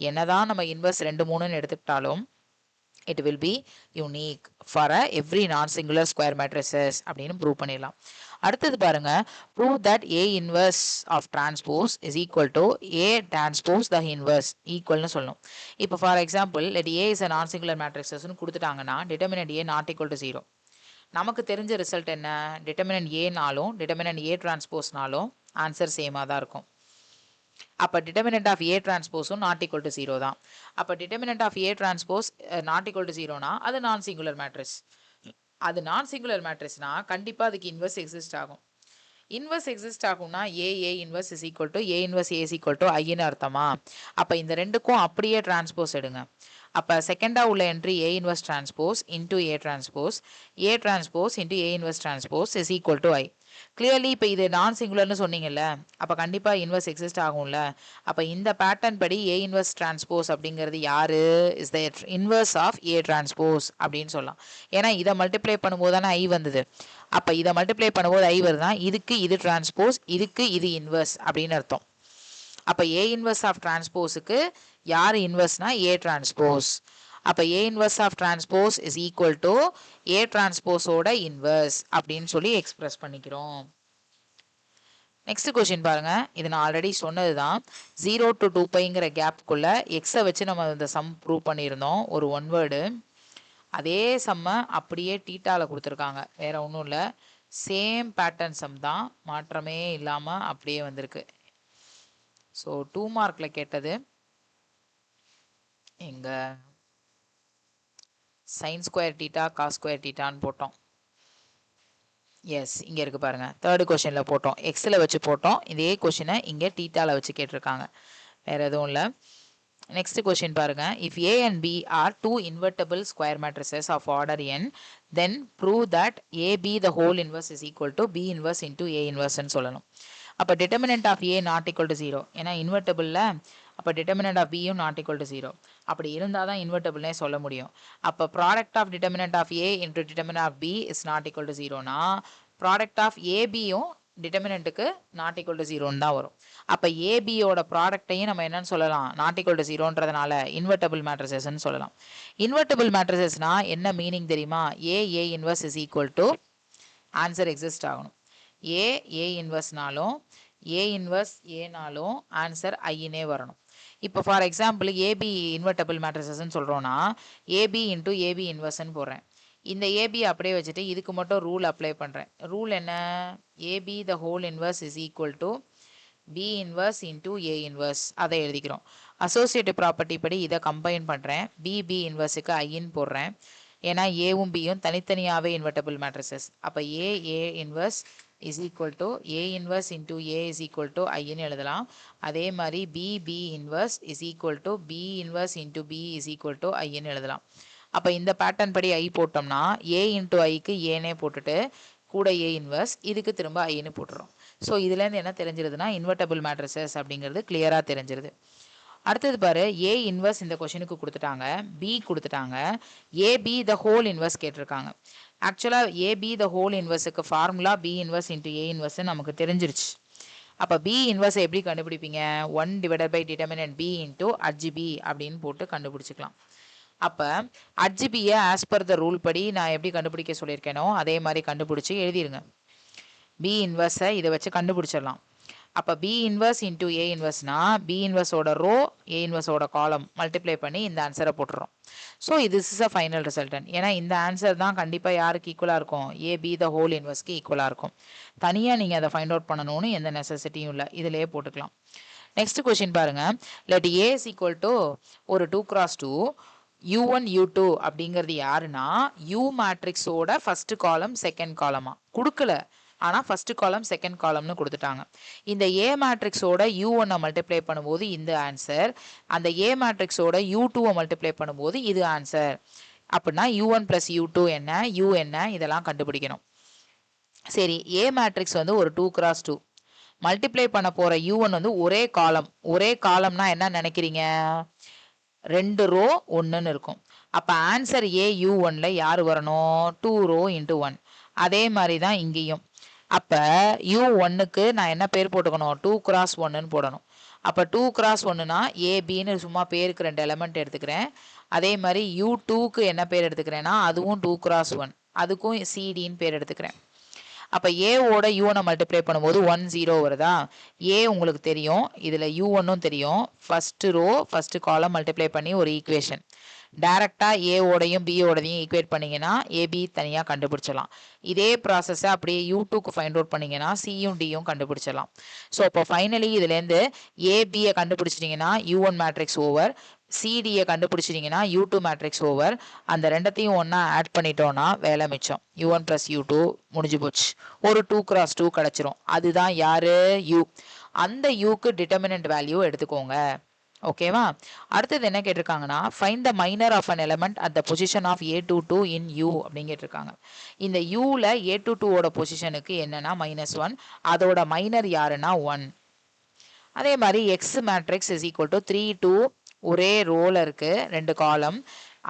என்னதான் நம்ம இன்வர்ஸ் 2 3ன்னு எடுத்துக்கிட்டாலும் it will be unique for every non-singular square matrices அப்படின்னு ப்ரூவ் பண்ணிடலாம். அடுத்தது பாருங்க, prove that A inverse of transpose is equal to A transpose the inverse ஈக்குவல்னு சொல்லணும். இப்போ for example let A is a non-singular matrixesன்னு கொடுத்துட்டாங்கன்னா determinant A not equal to 0. நமக்கு தெரிஞ்ச result என்ன, determinant ஏனாலும் டிட்டர்மினன்ட் ஏ டிரான்ஸ்போஸ்னாலும் ஆன்சர் சேமாக தான் இருக்கும். அப்போ டிட்டர்மினன்ட் ஆஃப் ஏ டிரான்ஸ்போஸும் நாட் ஈக்குவல் டு 0 தான். அப்போ determinant of A transpose not equal to 0னா அது நான் சிங்குலர் மேட்ரிக்ஸ். அது நான் சிங்குலர் மேட்ரிக்ஸ்னா கண்டிப்பாக அதுக்கு இன்வர்ஸ் எக்ஸிஸ்ட் ஆகும். இன்வர்ஸ் எக்ஸிஸ்ட் ஆகும்னா A inverse is equal to A inverse A is equal to ஐன்னு அர்த்தமா. அப்போ இந்த ரெண்டுக்கும் அப்படியே டிரான்ஸ்போஸ் எடுங்க. அப்போ செகண்டாக உள்ள entry A inverse transpose into A transpose into A inverse transpose is equal to I. Clearly இப்போ இது நான் சிங்குலர்னு சொன்னீங்கல்ல, அப்போ கண்டிப்பாக இன்வர்ஸ் எக்ஸிஸ்ட் ஆகும்ல. அப்போ இந்த பேட்டர்ன் படி ஏ இன்வர்ஸ் டிரான்ஸ்போஸ் அப்படிங்கிறது யாரு, is the inverse of A transpose அப்படின்னு சொல்லலாம். ஏன்னா இதை மல்டிப்ளை பண்ணும்போது தானே ஐ வந்தது. அப்போ இதை மல்டிப்ளை பண்ணும்போது ஐ வருதான், இதுக்கு இது டிரான்ஸ்போஸ், இதுக்கு இது இன்வர்ஸ் அப்படின்னு அர்த்தம். அப்போ ஏ இன்வர்ஸ் ஆஃப் டிரான்ஸ்போஸுக்கு யார் இன்வர்ஸ்னா ஏ டிரான்ஸ்போஸ். அப்போ A inverse of transpose is equal to A transpose ஓட inverse அப்படின்னு சொல்லி எக்ஸ்பிரஸ் பண்ணிக்கிறோம். நெக்ஸ்ட் கொஸ்டின் பாருங்க, இது நான் ஆல்ரெடி சொன்னது தான். 0 to 2πங்கிற கேப்புக்குள்ள எக்ஸை வச்சு நம்ம இந்த சம் ப்ரூவ் பண்ணியிருந்தோம். ஒரு ஒன் வேர்டு அதே சம்மை அப்படியே டீட்டாவில் கொடுத்துருக்காங்க, வேற ஒன்றும் இல்லை. சேம் பேட்டர்ன் சம் தான், மாற்றமே இல்லாமல் அப்படியே வந்திருக்கு. ஸோ 2 மார்க்கில் கேட்டது எங்க sine square theta cos square டீட்டான்னு போட்டோம். எஸ், இங்கே இருக்குது பாருங்கள், தேர்டு கொஷனில் போட்டோம், எக்ஸில் வச்சு போட்டோம். இதே கொஷினை இங்கே டீட்டாவில் வச்சு கேட்டிருக்காங்க, வேறு எதுவும் இல்லை. நெக்ஸ்ட் கொஸ்டின் பாருங்க, if A and B are two invertible square matrices of order n, then prove that AB the whole inverse is equal to B inverse into A inverse ன்னு சொல்லணும். அப்போ determinant of A not equal to 0, ஏன்னா இன்வெர்டபிளில் அப்போ determinant of B யும் not equal to 0. அப்படி இருந்தால் தான் இன்வெர்டபிள்னே சொல்ல முடியும். அப்போ product of determinant of A into determinant of B is not equal to 0னா ப்ராடக்ட் ஆஃப் ஏபியும் டிட்டர்மினண்ட்டுக்கு நாட் ஈக்குவல் டு 0ன்னு தான் வரும். அப்போ ஏபியோட ப்ராடக்டையும் நம்ம என்னன்னு சொல்லலாம், நாட் ஈக்குவல் டு 0ன்றதுனால இன்வெர்டபிள் மேட்ரிசஸ்ன்னு சொல்லலாம். இன்வெர்டபிள் மேட்ரிசஸ்னா என்ன மீனிங் தெரியுமா? A inverse is equal to answer exist ஆகணும். ஏ இன்வர்ஸ்னாலும் ஏ இன்வர்ஸ் ஏனாலும் ஆன்சர் ஐனே வரணும். இப்போ ஃபார் எக்ஸாம்பிள் ஏபி இன்வெர்டபிள் மேட்ரிசஸ்ன்னு சொல்கிறோன்னா ஏபி இன்ட்டு ஏபி இன்வர்ஸ்ன்னு போடுறேன். இந்த ஏபி அப்படியே வச்சுட்டு இதுக்கு மட்டும் ரூல் அப்ளை பண்ணுறேன். ரூல் என்ன? AB the whole inverse is equal to B inverse into A inverse, அதை எழுதிக்கிறோம். அசோசியேட்டிவ் ப்ராப்பர்ட்டி படி இதை கம்பைன் பண்ணுறேன். பி இன்வர்ஸுக்கு ஐன்னு போடுறேன், ஏன்னா ஏவும் பியும் தனித்தனியாகவே இன்வெர்டபிள் மேட்ரிசஸ். அப்போ A inverse is equal to A inverse into A is equal to ஐன்னு எழுதலாம். அதே மாதிரி B inverse is equal to B inverse into B is equal to ஐன்னு எழுதலாம். அப்போ இந்த பேட்டர்ன் படி ஐ போட்டோம்னா ஏ இன்ட்டு ஐக்கு ஏனே போட்டுட்டு கூட ஏ இன்வர்ஸ், இதுக்கு திரும்ப ஐன்னு போட்டுரும். ஸோ இதுலேருந்து என்ன தெரிஞ்சிருதுன்னா இன்வெர்டபிள் மேட்ரிசஸ் அப்படிங்கிறது கிளியராக தெரிஞ்சிருது. அடுத்தது பாரு, ஏ இன்வர்ஸ் இந்த கொஷனுக்கு கொடுத்துட்டாங்க, பி கொடுத்துட்டாங்க, ஏபி த ஹோல் இன்வர்ஸ் கேட்டிருக்காங்க. ஆக்சுவலாக ஏபி த ஹோல் இன்வர்ஸுக்கு formula B inverse into A inverse நமக்கு தெரிஞ்சிருச்சு. அப்போ பி இன்வர்ஸை எப்படி கண்டுபிடிப்பீங்க? 1 divided by determinant B into adj B அப்படின்னு போட்டு கண்டுபிடிச்சிக்கலாம். அப்போ அட்ஜிபியை ஆஸ் பர் த ரூல் படி நான் எப்படி கண்டுபிடிக்க சொல்லியிருக்கேனோ அதே மாதிரி கண்டுபிடிச்சி எழுதிருங்க. பி இன்வர்ஸை இதை வச்சு கண்டுபிடிச்சிடலாம். அப்போ பி இன்வர்ஸ் இன்டூ ஏ இன்வர்ஸ்னா பி இன்வர்ஸோட ரோ ஏ இன்வர்ஸோட காலம் மல்டிப்ளை பண்ணி இந்த ஆன்சரை போட்டுறோம். So this is a final resultant. ஏன்னா இந்த ஆன்சர் தான் கண்டிப்பாக யாருக்கு ஈக்குவலாக இருக்கும்? ஏபி த ஹோல் இன்வர்ஸ்க்கு ஈக்குவலாக இருக்கும். தனியாக நீங்கள் அதை ஃபைண்ட் அவுட் பண்ணணும்னு எந்த நெசசிட்டியும் இல்லை, இதிலே போட்டுக்கலாம். நெக்ஸ்ட் கொஸ்டின் பாருங்க, let A is equal to ஒரு 2x2 U1 U2 அப்படிங்கிறது யாருன்னா U மேட்ரிக்ஸோட ஃபர்ஸ்ட் காலம் செகண்ட் காலமா கொடுக்கல, ஆனால் ஃபர்ஸ்ட் காலம் செகண்ட் காலம்னு கொடுத்துட்டாங்க. இந்த ஏ மேட்ரிக்ஸோட U1 மல்டிப்ளை பண்ணும்போது இந்த ஆன்சர், அந்த ஏ மேட்ரிக்ஸோட U2 மல்டிப்ளை பண்ணும்போது இது ஆன்சர். அப்படின்னா U1 + U2 என்ன, U என்ன, இதெல்லாம் கண்டுபிடிக்கணும். சரி, ஏ மேட்ரிக்ஸ் வந்து ஒரு 2x2 மல்டிப்ளை பண்ண போகிற U1 வந்து ஒரே காலம். ஒரே காலம்னா என்ன நினைக்கிறீங்க? 2 ரோ 1ன்னு இருக்கும். அப்போ ஆன்சர் AU1ல யார் வரணும்? 2 ரோ இன்ட்டு 1. அதே மாதிரி தான் இங்கேயும். அப்போ U1க்கு நான் என்ன பேர் போட்டுக்கணும்? 2x1ன்னு போடணும். அப்போ 2x1னா ஏபின்னு சும்மா பேருக்கு 2 எலமெண்ட் எடுத்துக்கிறேன். அதே மாதிரி U2க்கு என்ன பேர் எடுத்துக்கிறேன்னா அதுவும் 2x1, அதுக்கும் சிடின்னு பேர் எடுத்துக்கிறேன். அப்போ ஏவோட யூனை மல்டிப்ளை பண்ணும்போது 1 0 வருதா? ஏ உங்களுக்கு தெரியும், இதில் U1ம் தெரியும். First row first column multiply பண்ணி ஒரு ஈக்குவேஷன். டைரெக்டாக ஏவோடையும் பியோடையும் ஈக்குவேட் பண்ணிங்கன்னா ஏபி தனியாக கண்டுபிடிச்சலாம். இதே ப்ராசஸை அப்படியே U2க்கு ஃபைண்ட் அவுட் பண்ணிங்கன்னா சியும் டியும் கண்டுபிடிச்சலாம். ஸோ இப்போ ஃபைனலி இதுலேருந்து ஏபியை கண்டுபிடிச்சிட்டிங்கன்னா U1 மேட்ரிக்ஸ் ஓவர், சிடியை கண்டுபிடிச்சிட்டிங்கன்னா U2 மேட்ரிக்ஸ் ஓவர். அந்த ரெண்டத்தையும் ஒன்றா ஆட் பண்ணிட்டோன்னா வேலை மிச்சம். U1 + U2 முடிஞ்சு போச்சு. ஒரு 2x2 கிடச்சிரும். அதுதான் யாரு? U. அந்த யூக்கு டிட்டர்மினன்ட் வேல்யூ எடுத்துக்கோங்க. ஓகேவா? அடுத்தது என்ன கேட்டிருக்காங்கன்னா find the minor of an element at the position of A22 in U அப்படின்னு கேட்டிருக்காங்க. இந்த யூவில் A22ஓட பொசிஷனுக்கு என்னன்னா -1, அதோட மைனர் யாருன்னா 1. அதே மாதிரி X matrix is equal to 3 2 ஒரே ரோல இருக்கு 2 காலம்.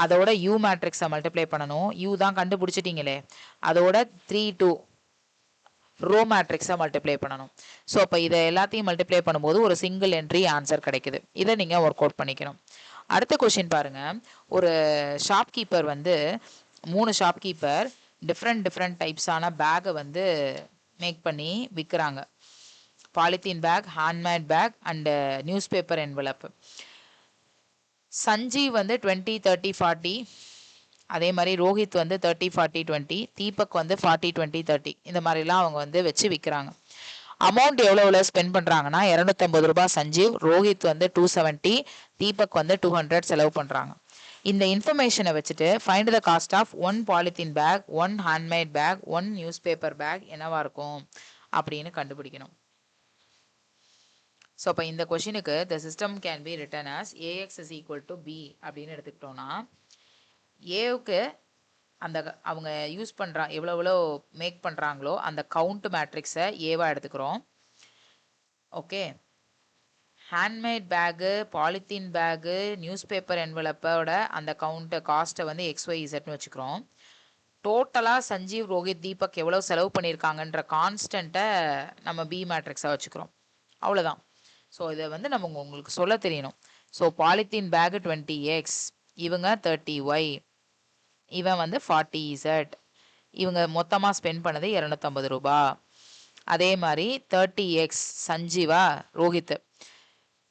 அதோட U மேட்ரிக்ஸை மல்டிப்ளை பண்ணணும். U தான் கண்டுபிடிச்சிட்டிங்களே, அதோட 3 2 ரோ மேட்ரிக்ஸை மல்டிப்ளை பண்ணணும். ஸோ அப்போ இதை எல்லாத்தையும் மல்டிப்ளை பண்ணும்போது ஒரு சிங்கிள் என்ட்ரி ஆன்சர் கிடைக்குது. இதை நீங்கள் ஒர்க் அவுட் பண்ணிக்கணும். அடுத்த கொஷின் பாருங்க, ஒரு ஷாப்கீப்பர் வந்து 3 ஷாப்கீப்பர் டிஃப்ரெண்ட் டைப்ஸான பேக்கை வந்து மேக் பண்ணி விற்கிறாங்க. Polythene bag, handmade bag and news paper envelope. Sanjeev வந்து 20, 30, 40, அதே மாதிரி ரோஹித் வந்து 30, 40, 20, தீபக் வந்து 40, 20, 30 இந்த மாதிரிலாம் அவங்க வந்து வச்சு விற்கிறாங்க. அமௌண்ட் எவ்வளோ ஸ்பெண்ட் பண்ணுறாங்கன்னா 250 ரூபாய் சஞ்சீவ், ரோஹித் வந்து 270, தீபக் வந்து 200 செலவு பண்ணுறாங்க. இந்த இன்ஃபர்மேஷனை வச்சுட்டு find the cost of 1 polythene bag, 1 handmade bag, 1 news paper bag என்னவா இருக்கும் அப்படின்னு கண்டுபிடிக்கணும். ஸோ அப்போ இந்த கொஷினுக்கு the system can be written as A X is equal to B அப்படின்னு எடுத்துக்கிட்டோம்னா, ஏவுக்கு அந்த அவங்க யூஸ் எவ்வளோ மேக் பண்ணுறாங்களோ அந்த கவுண்ட் மேட்ரிக்ஸை ஏவாக எடுத்துக்கிறோம். Okay, handmade bag, polythene bag, news paper என்வலப்போட அந்த காஸ்ட்டை வந்து XYZன்னு வச்சுக்கிறோம். டோட்டலாக சஞ்சீவ், ரோஹித், தீபக் எவ்வளோ செலவு பண்ணியிருக்காங்கன்ற கான்ஸ்டண்ட்டை நம்ம பி மேட்ரிக்ஸாக வச்சுக்கிறோம். அவ்வளோதான். ஸோ இதை வந்து நம்ம உங்களுக்கு சொல்ல தெரியணும். ஸோ பாலித்தீன் பேக்கு 20X, இவங்க 30Y, இவன் வந்து 40Z, இவங்க மொத்தமாக ஸ்பெண்ட் பண்ணது 250 ரூபா. அதே மாதிரி 30X சஞ்சீவா, ரோஹித்,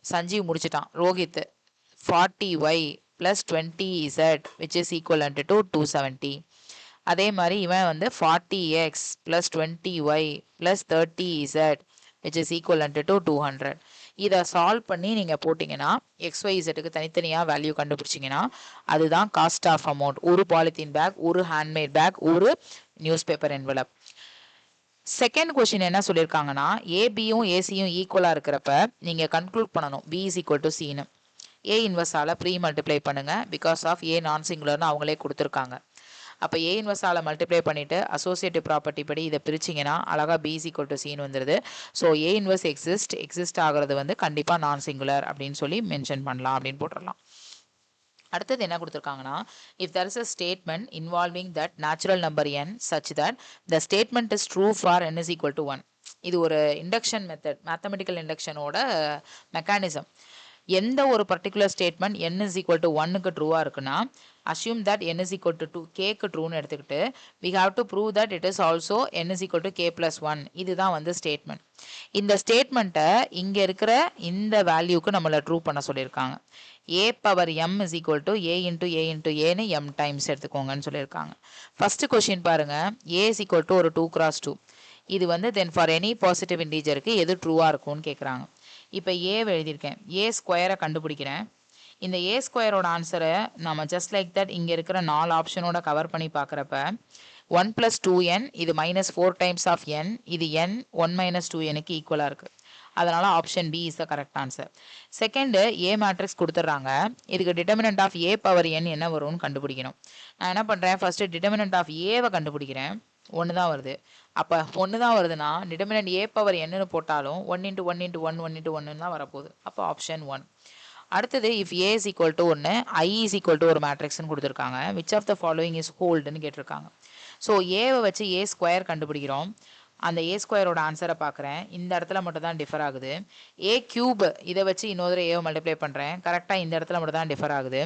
சஞ்சீவ் முடிச்சிட்டான், Rohit 40Y plus 20Z which is equivalent to 270. அதே மாதிரி இவன் வந்து 40X plus 20Y plus 30Z which is equivalent to 200. இதை சால்வ் பண்ணி நீங்கள் போட்டிங்கன்னா XYZக்கு தனித்தனியாக வேல்யூ கண்டுபிடிச்சிங்கன்னா அதுதான் காஸ்ட் ஆஃப் அமௌண்ட். ஒரு பாலித்தீன் பேக், ஒரு ஹேண்ட்மேட் பேக், ஒரு news paper envelope. Second question என்ன சொல்லியிருக்காங்கன்னா, ஏபியும் ஏசியும் ஈக்குவலாக இருக்கிறப்ப நீங்கள் கன்க்ளூட் பண்ணணும் பி இஸ் ஈக்குவல் டு சின்னு. ஏ இன்வர்ஸால் ப்ரீ மல்டிப்ளை பண்ணுங்கள், பிகாஸ் ஆஃப் ஏ நான் சிங்குலர்னு அவங்களே கொடுத்துருக்காங்க. அப்போ ஏ இன்வர்ஸால் மல்டிப்ளை பண்ணிவிட்டு அசோசியேட்டிவ் ப்ராப்பர்ட்டி படி இதை பிரிச்சிங்கன்னா அழகாக பி இஸ் ஈக்குவல் டு சின்னு வந்துடுது. ஸோ ஏ இன்வர்ஸ் எக்ஸிஸ்ட் ஆகிறது வந்து கண்டிப்பாக நான் சிங்குலர் அப்படின்னு சொல்லி மென்ஷன் பண்ணலாம் அப்படின்னு போட்டுடலாம். அடுத்தது என்ன கொடுத்துருக்காங்கன்னா, if there is a statement involving that natural number n such that the statement is true for n is equal to 1. இது ஒரு இண்டக்ஷன் மெத்தட், மேத்தமெட்டிக்கல் இண்டக்ஷனோட மெக்கானிசம். எந்த ஒரு particular statement n is equal to 1க்கு ட்ரூவாக இருக்குன்னா assume that n is equal to 2, kக்கு ட்ரூன்னு எடுத்துக்கிட்டு we have to prove that it is also n is equal to k plus 1. இதுதான் வந்து statement. இந்த ஸ்டேட்மெண்ட்டை இங்கே இருக்கிற இந்த வேல்யூக்கு நம்மளை ட்ரூ பண்ண சொல்லியிருக்காங்க. a power m is equal to a into a into aன்னு m டைம்ஸ் எடுத்துக்கோங்கன்னு சொல்லியிருக்காங்க. ஃபர்ஸ்ட் கொஸ்டின் பாருங்க, a is equal to ஒரு 2 cross 2. இது வந்து தென் ஃபார் எனி பாசிட்டிவ் இன்டீஜருக்கு எது ட்ரூவாக இருக்கும்னு கேட்குறாங்க. இப்போ ஏவை எழுதியிருக்கேன், ஏ ஸ்கொயரை கண்டுபிடிக்கிறேன். இந்த ஏ ஸ்கொயரோட ஆன்சரை நம்ம ஜஸ்ட் லைக் தட் இங்கே இருக்கிற 4 ஆப்ஷனோட கவர் பண்ணி பார்க்குறப்ப 1 + 2n, இது -4 டைம்ஸ் ஆஃப் n, இது n 1 - 2nக்கு ஈக்குவலாக இருக்குது. அதனால் option B is the correct answer. Second, A matrix கொடுத்துட்றாங்க, இதுக்கு determinant of A power n என்ன வரும்னு கண்டுபிடிக்கணும். நான் என்ன பண்ணுறேன், ஃபஸ்ட்டு டிட்டர்மினன்ட் ஆஃப் ஏவை கண்டுபிடிக்கிறேன். 1 தான் வருது. அப்போ 1 தான் வருதுன்னா டிட்டர்மினன்ட் ஏ பவர் என்னன்னு போட்டாலும் 1 × 1 × 1 1 × 1 தான் வரப்போகுது. அப்போ ஆப்ஷன் 1. அடுத்தது if A is equal to 1, I is equal to ஒரு மேட்ரிக்ஸ்னு கொடுத்துருக்காங்க. Which of the following is ஹோல்டுன்னு கேட்டிருக்காங்க. ஸோ ஏவை வச்சு ஏ ஸ்கொயர் கண்டுபிடிக்கிறோம். அந்த ஏ ஸ்கொயரோட ஆன்சரை பார்க்குறேன், இந்த இடத்துல மட்டும் தான் டிஃபர் ஆகுது. ஏ கியூப் இதை வச்சு இன்னொரு ஏவை மல்டிப்ளை பண்ணுறேன், கரெக்டாக இந்த இடத்துல மட்டும் தான் டிஃபர் ஆகுது.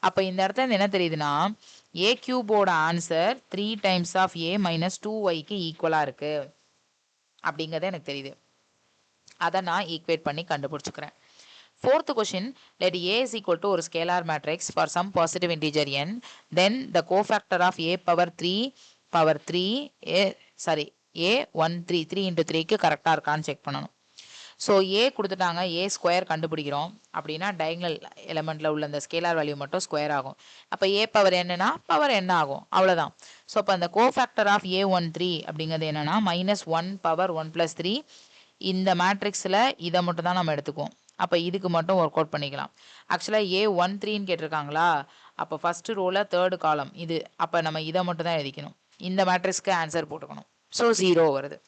அப்போ இந்த இடத்துல என்ன தெரியுதுன்னா, ஏ கியூபோட ஆன்சர் 3 டைம்ஸ் ஆஃப் ஏ - 2yக்கு ஈக்குவலாக இருக்குது அப்படிங்கிறது எனக்கு தெரியுது. அதை நான் ஈக்குவேட் பண்ணி கண்டுபிடிச்சிக்கிறேன். Fourth question, let A is equal to ஒரு scalar matrix for some positive integer n, then the cofactor of A power 3 power 3 A 1 3 3 into 3க்கு கரெக்டாக இருக்கான்னு செக் பண்ணணும். ஸோ ஏ கொடுத்துட்டாங்க, ஏ ஸ்கொயர் கண்டுபிடிக்கிறோம் அப்படின்னா டயகனல் எலமெண்ட்டில் உள்ள அந்த ஸ்கேலார் வேல்யூ மட்டும் ஸ்கொயர் ஆகும். அப்போ ஏ பவர் என்னன்னா பவர் என்ன ஆகும், அவ்வளோதான். ஸோ அப்போ அந்த கோஃபேக்டர் ஆஃப் A13 அப்படிங்கிறது என்னன்னா -1 பவர் 1 + 3. இந்த மேட்ரிக்ஸில் இதை மட்டும் தான் நம்ம எடுத்துக்குவோம். அப்போ இதுக்கு மட்டும் ஒர்க் அவுட் பண்ணிக்கலாம். ஆக்சுவலாக A13ன்னு கேட்டிருக்காங்களா, அப்போ ஃபஸ்ட்டு ரோவில் 3rd காலம் இது. அப்போ நம்ம இதை மட்டும் தான் எழுதிக்கணும், இந்த மேட்ரிக்ஸ்க்கு ஆன்சர் போட்டுக்கணும். ஸோ 0 வருது.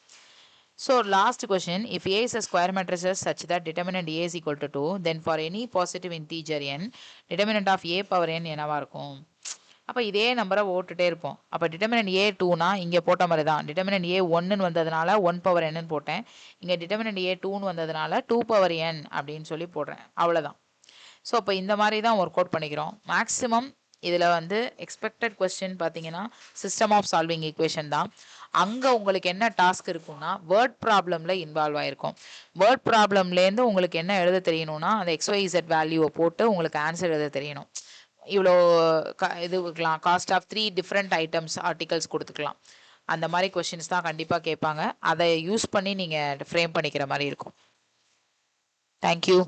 So last question, if A is a square matrix such that determinant A is equal to 2, then for any positive integer n, determinant of A power n என்னவா இருக்கும்? அப்போ இதே நம்பரை ஓட்டுட்டே இருப்போம். அப்போ டிட்டர்மினன்ட் A2னா இங்கே போட்ட மாதிரி தான், டிட்டர்மினன்ட் A1ன்னு வந்ததுனால 1 பவர் n போட்டேன், இங்கே டிட்டர்மினன்ட் A2ன்னு வந்ததுனால 2 பவர் n அப்படின்னு சொல்லி போடுறேன், அவ்வளோதான். ஸோ இப்போ இந்த மாதிரி தான் ஒர்க் அவுட் பண்ணிக்கிறோம். மேக்ஸிமம் இதில் வந்து எக்ஸ்பெக்டட் கொஸ்டின் பார்த்தீங்கன்னா சிஸ்டம் ஆஃப் சால்விங் ஈக்குவேஷன் தான். அங்கே உங்களுக்கு என்ன டாஸ்க் இருக்குன்னா வேர்ட் ப்ராப்ளமில் இன்வால்வ் ஆகிருக்கும். வேர்ட் ப்ராப்ளம்லேருந்து உங்களுக்கு என்ன எழுத தெரியணும்னா அந்த XYZ வேல்யூவை போட்டு உங்களுக்கு ஆன்சர் எழுத தெரியணும். இவ்வளோ இது இருக்கலாம், cost of 3 different items articles கொடுத்துக்கலாம். அந்த மாதிரி கொஷின்ஸ் தான் கண்டிப்பாக கேட்பாங்க. அதை யூஸ் பண்ணி நீங்கள் ஃப்ரேம் பண்ணிக்கிற மாதிரி இருக்கும். தேங்க்யூ.